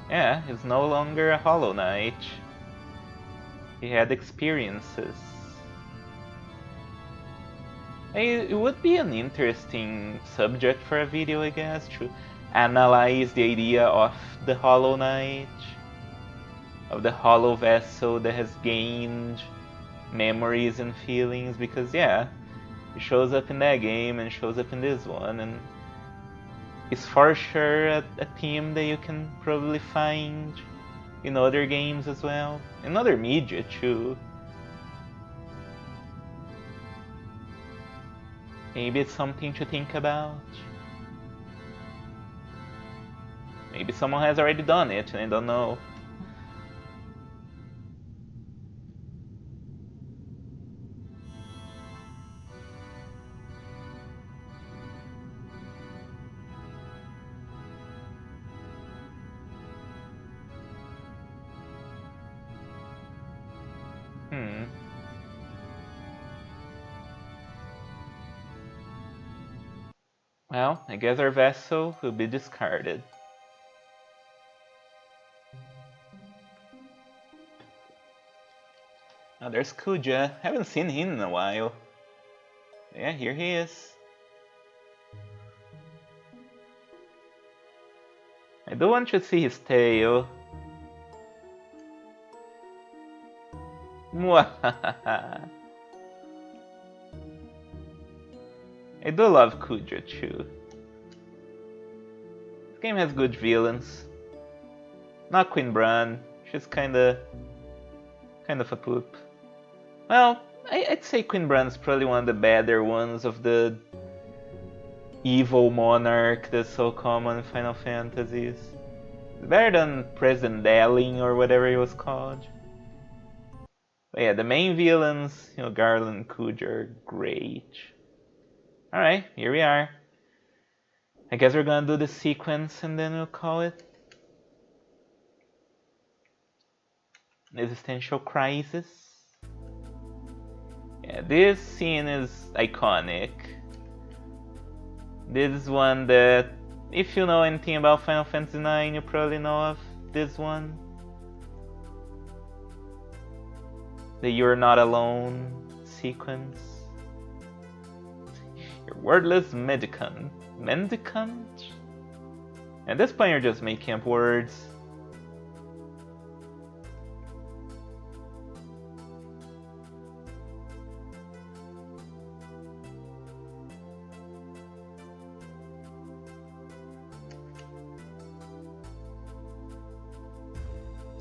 Yeah, he's no longer a Hollow Knight. He had experiences. Hey, it would be an interesting subject for a video, I guess, to analyze the idea of the Hollow Knight, of the Hollow Vessel that has gained memories and feelings, because yeah, it shows up in that game and shows up in this one, and is for sure a theme that you can probably find in other games as well, in other media too. Maybe it's something to think about. Maybe someone has already done it and I don't know. Well, I guess our vessel will be discarded. Oh, there's Kuja. Haven't seen him in a while. Yeah, here he is. I do want to see his tail. Mwahaha. I do love Kuja too. This game has good villains. Not Queen Bran. She's kind of a poop. Well, I'd say Queen Bran's probably one of the better ones of the evil monarch that's so common in Final Fantasies. Better than President Delling or whatever he was called. But yeah, the main villains, Garland and Kuja are great. Alright, here we are. I guess we're gonna do the sequence and then we'll call it Existential Crisis. Yeah, this scene is iconic. This is one that, if you know anything about Final Fantasy IX, you probably know of this one. The You're Not Alone sequence. You're wordless mendicant. Mendicant? At this point you're just making up words.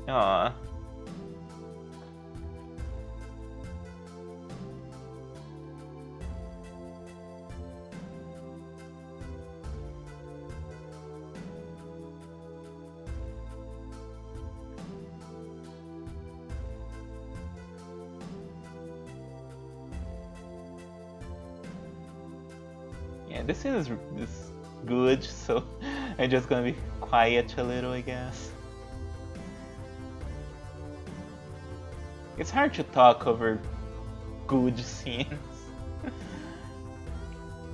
Aww. Yeah, this scene is good, so I'm just gonna be quiet a little, I guess. It's hard to talk over good scenes.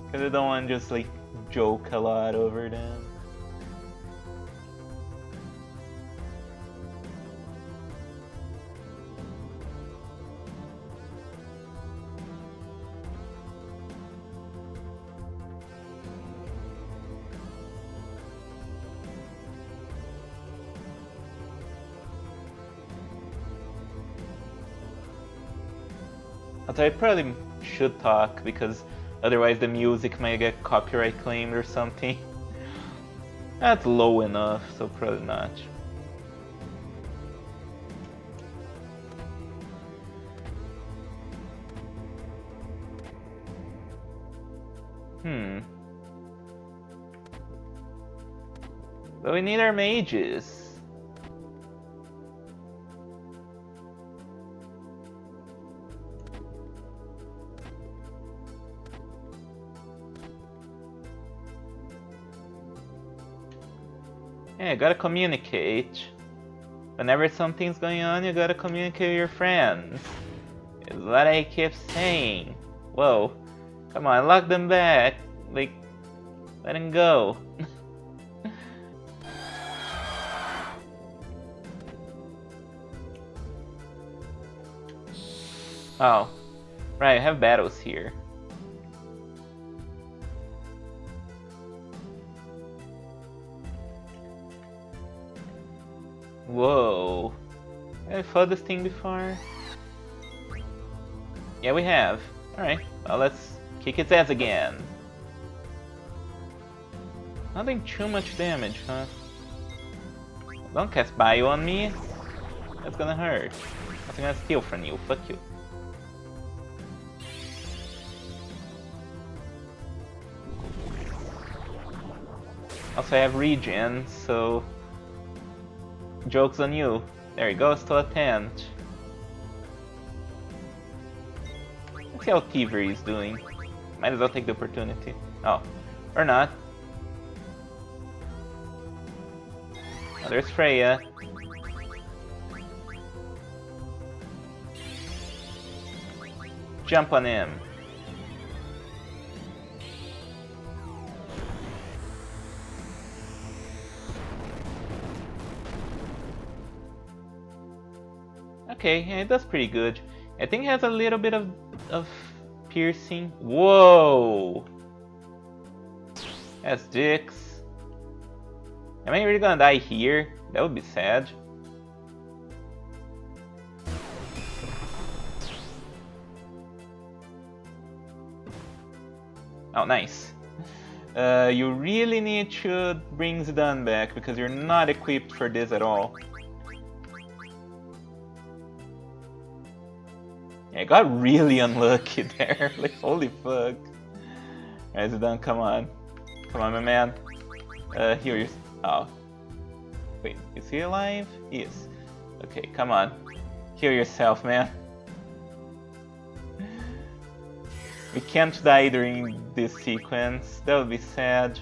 Because I don't want to just like joke a lot over them. Although I probably should talk because otherwise the music might get copyright claimed or something. That's low enough, so probably not. But we need our mages. Yeah, you gotta communicate. Whenever something's going on, you gotta communicate with your friends. Is what I keep saying. Whoa. Come on, lock them back. Like, let them go. Oh. Right, I have battles here. Whoa. Have I fought this thing before? Yeah, we have. Alright, well let's kick its ass again. Nothing too much damage, huh? Don't cast Bio on me. That's gonna hurt. I'm gonna steal from you. Fuck you. Also, I have regen, so joke's on you. There you go, still a 10. Let's see how Thievery is doing. Might as well take the opportunity. Oh, or not. Oh, there's Freya. Jump on him. Okay, yeah, it does pretty good. I think it has a little bit of piercing. Whoa! That's dicks. Am I really gonna die here? That would be sad. Oh, nice. You really need to bring Zidane back because you're not equipped for this at all. I got really unlucky there. Like, holy fuck. Alright, Zidane, come on. Come on, my man. Heal your... Oh. Wait, is he alive? He is. Okay, come on. Heal yourself, man. We can't die during this sequence. That would be sad.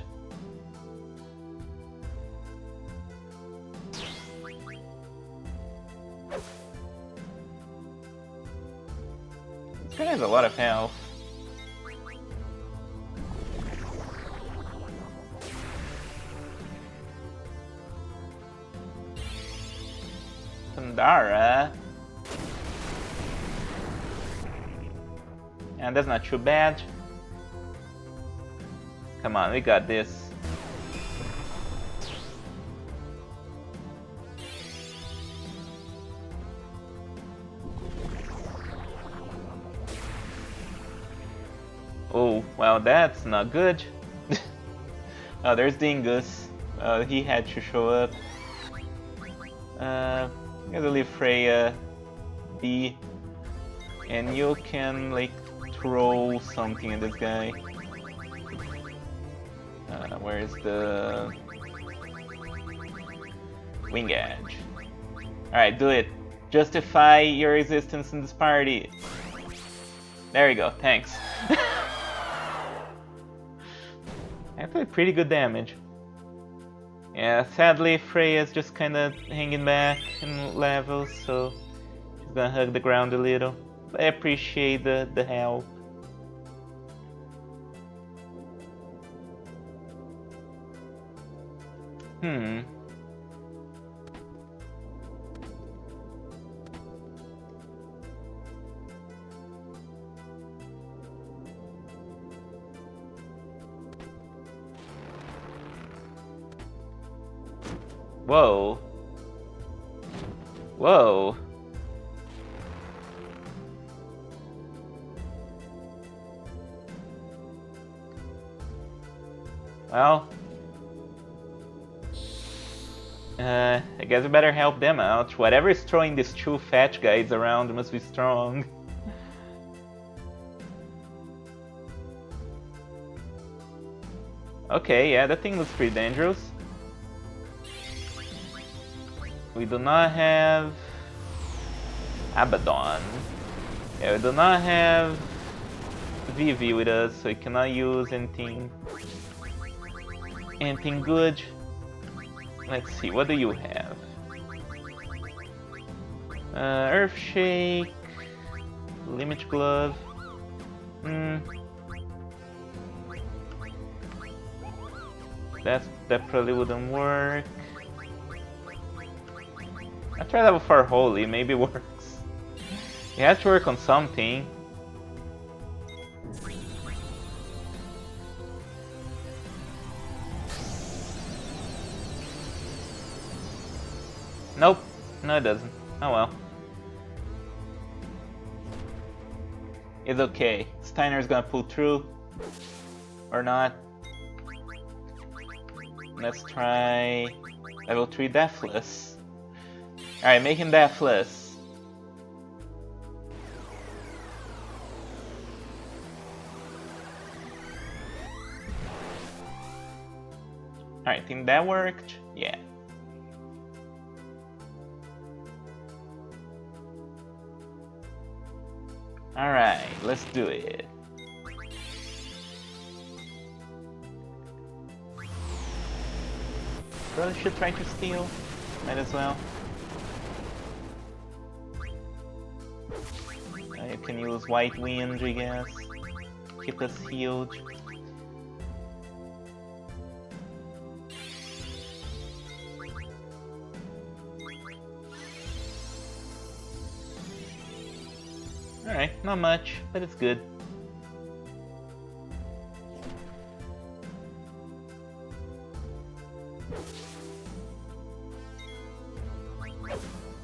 This guy has a lot of health. Pandara. And that's not too bad. Come on, we got this. Oh, well, that's not good. Oh, there's Dingus. He had to show up. I'm gonna leave Freya be. And you can, like, throw something at this guy. Where's the Wing Edge? Alright, do it. Justify your existence in this party. There you go, thanks. Actually, pretty good damage. Yeah, sadly, Freya's just kinda hanging back in levels, so she's gonna hug the ground a little. But I appreciate the help. Whoa. Whoa. Well, I guess we better help them out. Whatever is throwing these two fat guys around must be strong. Okay, yeah, that thing looks pretty dangerous. We do not have Abaddon. Yeah, we do not have Vivi with us, so we cannot use anything good. Let's see, what do you have? Earthshake, Limit Glove. That probably wouldn't work. I tried level 4 Holy, maybe it works. You have to work on something. Nope, no it doesn't. Oh well. It's okay. Steiner's gonna pull through. Or not. Let's try level 3 Deathless. Alright, make him Deathless. Alright, think that worked? Yeah. Alright, let's do it. Probably should try to steal. Might as well. You can use White Wind, I guess. Keep us healed. Alright, not much, but it's good.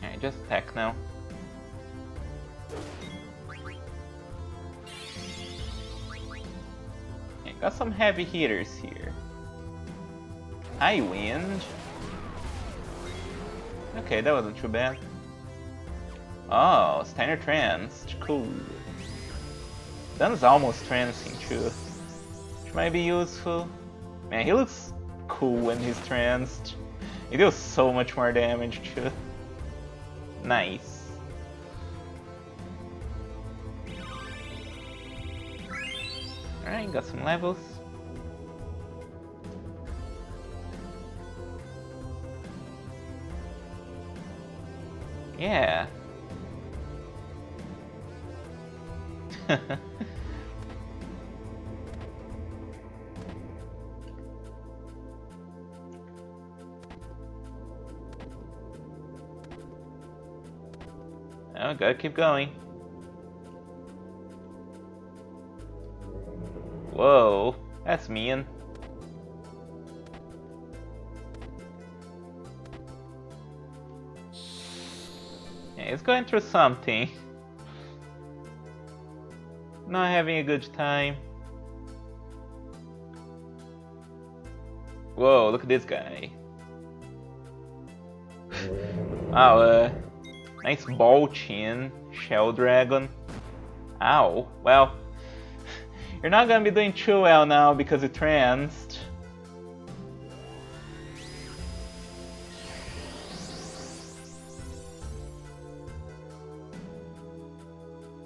Alright, just attack now. Yeah, got some heavy hitters here. High Wind. Okay, that wasn't too bad. Oh, Steiner tranced. Cool. Dun's almost trancing too, which might be useful. Man, he looks cool when he's tranced. He deals so much more damage too. Nice. Alright, got some levels. Yeah. Oh, gotta keep going. Whoa, that's mean. Yeah, he's going through something. Not having a good time. Whoa, look at this guy. Oh, nice ball chin, Shell Dragon. Ow, well, you're not gonna be doing too well now because you tranced.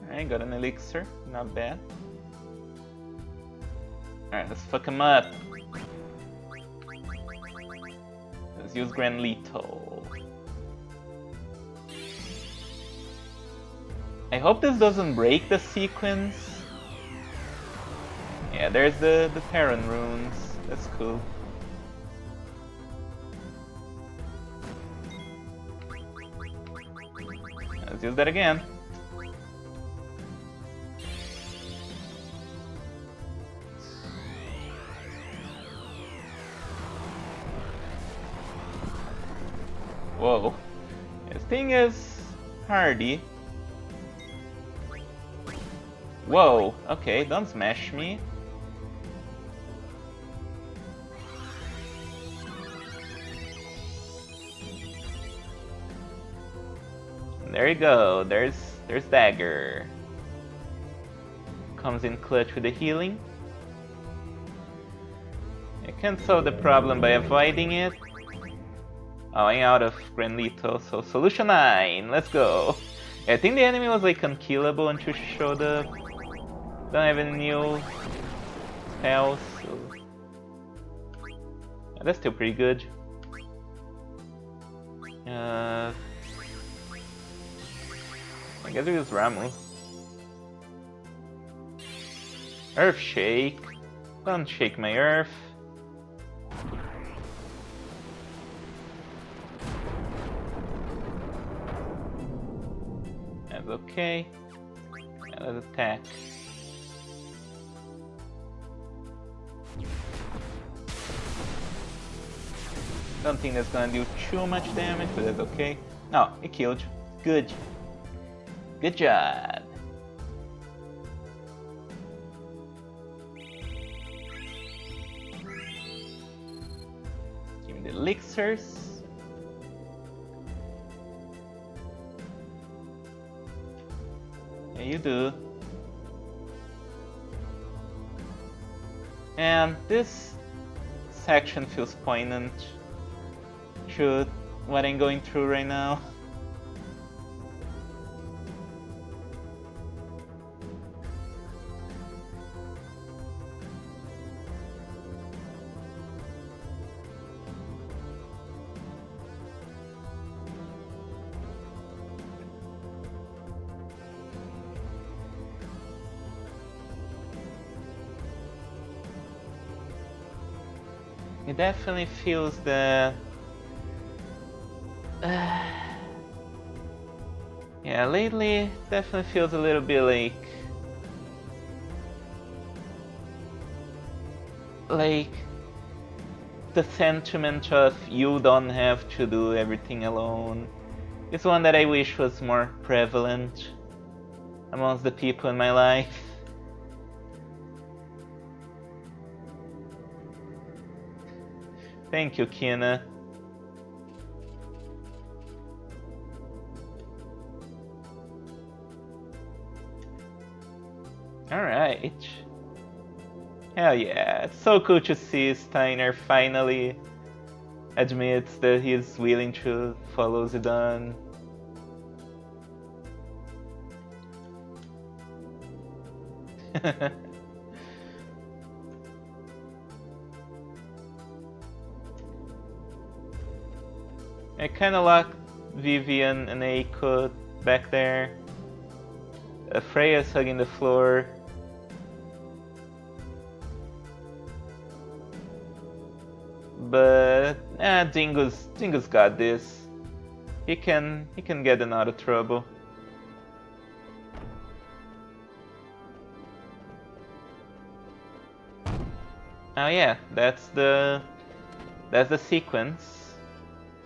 Alright, got an elixir, not bad. Alright, let's fuck him up. Let's use Grand Lethal. I hope this doesn't break the sequence. Yeah, there's the Terra runes. That's cool. Let's use that again. Whoa. This thing is hardy. Whoa, okay, don't smash me. There you go, there's Dagger. Comes in clutch with the healing. I can't solve the problem by avoiding it. Oh, I'm out of Grand Lethal, so Solution 9, let's go. I think the enemy was like unkillable until she showed up. Don't have any new spells, so that's still pretty good. I guess we use Ramu. Earth Shake. Don't shake my earth. That's okay. Now let's attack. Don't think that's gonna do too much damage, but that's okay. No, it killed. Good. Good job. elixirs. Yeah, you do. And this section feels poignant to what I'm going through right now. It definitely feels the... yeah, lately it definitely feels a little bit like the sentiment of you don't have to do everything alone. It's one that I wish was more prevalent amongst the people in my life. Thank you, Kina. Alright. Hell yeah, it's so cool to see Steiner finally admits that he's willing to follow Zidane. I kinda like Vivian and Eiko back there. Freya's hugging the floor. But Dingo's got this. He can get them out of trouble. Oh yeah, that's the sequence.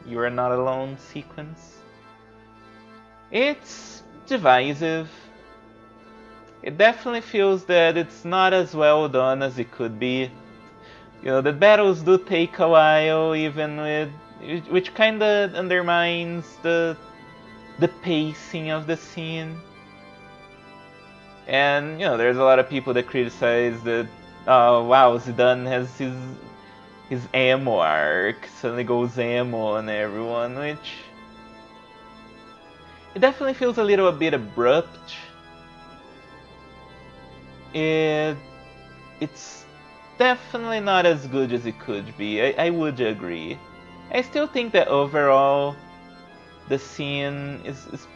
You are not alone sequence. It's divisive. It definitely feels that it's not as well done as it could be. You know, the battles do take a while, even with, which kind of undermines the pacing of the scene. And you know, there's a lot of people that criticize that, oh wow, Zidane has his ammo arc, suddenly goes ammo on everyone, which it definitely feels a little bit abrupt. It's definitely not as good as it could be. I would agree. I still think that overall the scene is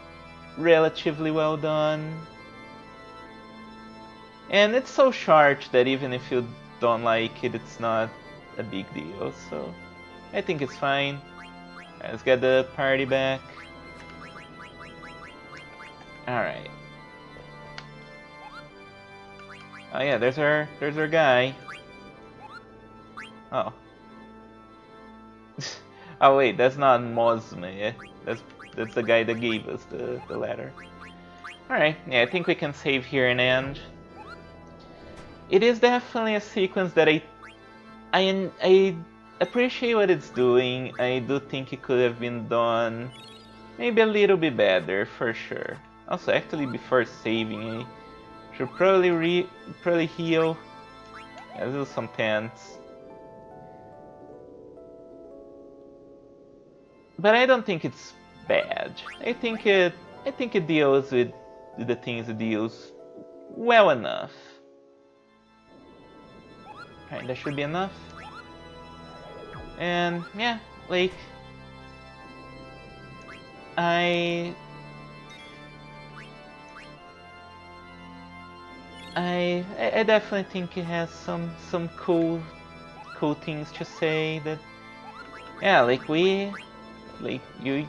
relatively well done. And it's so short that even if you don't like it, it's not a big deal. So I think it's fine. Right, let's get the party back. Alright. Oh yeah, there's our guy. Oh. Oh wait, that's not Mosme. That's the guy that gave us the letter. Alright, yeah, I think we can save here and end. It is definitely a sequence that I appreciate what it's doing. I do think it could have been done maybe a little bit better, for sure. Also, actually, before saving, I should probably heal. Yeah, do some pants. But I don't think it's bad. I think it deals with the things it deals well enough. Alright, that should be enough. And yeah, like I definitely think it has some cool things to say. That yeah, like you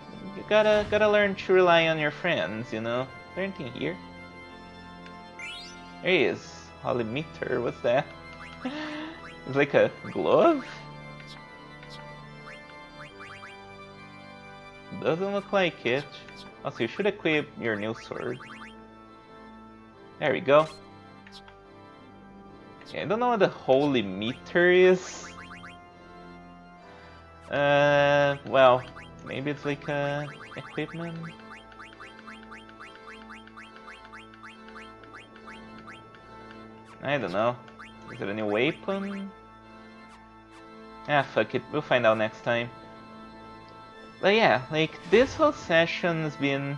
gotta learn to rely on your friends, you know. Is there anything here? There he is. Holy meter, what's that? It's like a glove? Doesn't look like it. Also, you should equip your new sword. There we go. Okay, I don't know what the holy meter is. Well, maybe it's like equipment. I don't know. Is it a new weapon? Ah, fuck it. We'll find out next time. But yeah, like this whole session has been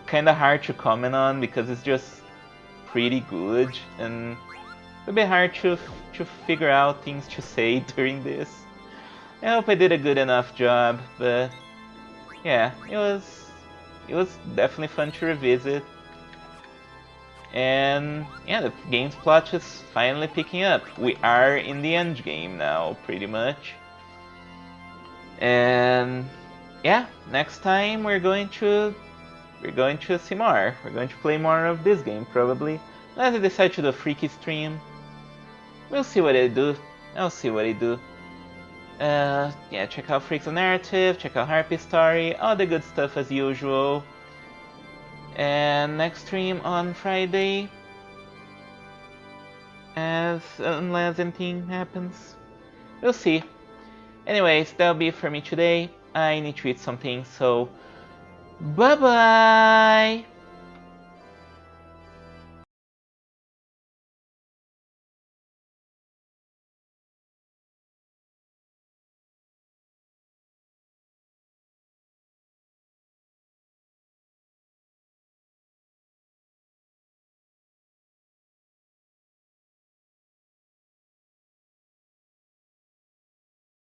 kind of hard to comment on because it's just pretty good and a bit hard to figure out things to say during this. I hope I did a good enough job, but yeah, it was definitely fun to revisit. And yeah, the game's plot is finally picking up. We are in the end game now, pretty much. And yeah, next time we're going to see more. We're going to play more of this game probably. Unless I decide to do a freaky stream. We'll see what I do. I'll see what I do. Yeah, check out Freaks of Narrative, check out Harpy Story, all the good stuff as usual. And next stream on Friday, unless anything happens. We'll see. Anyways, that'll be it for me today. I need to eat something, so bye bye!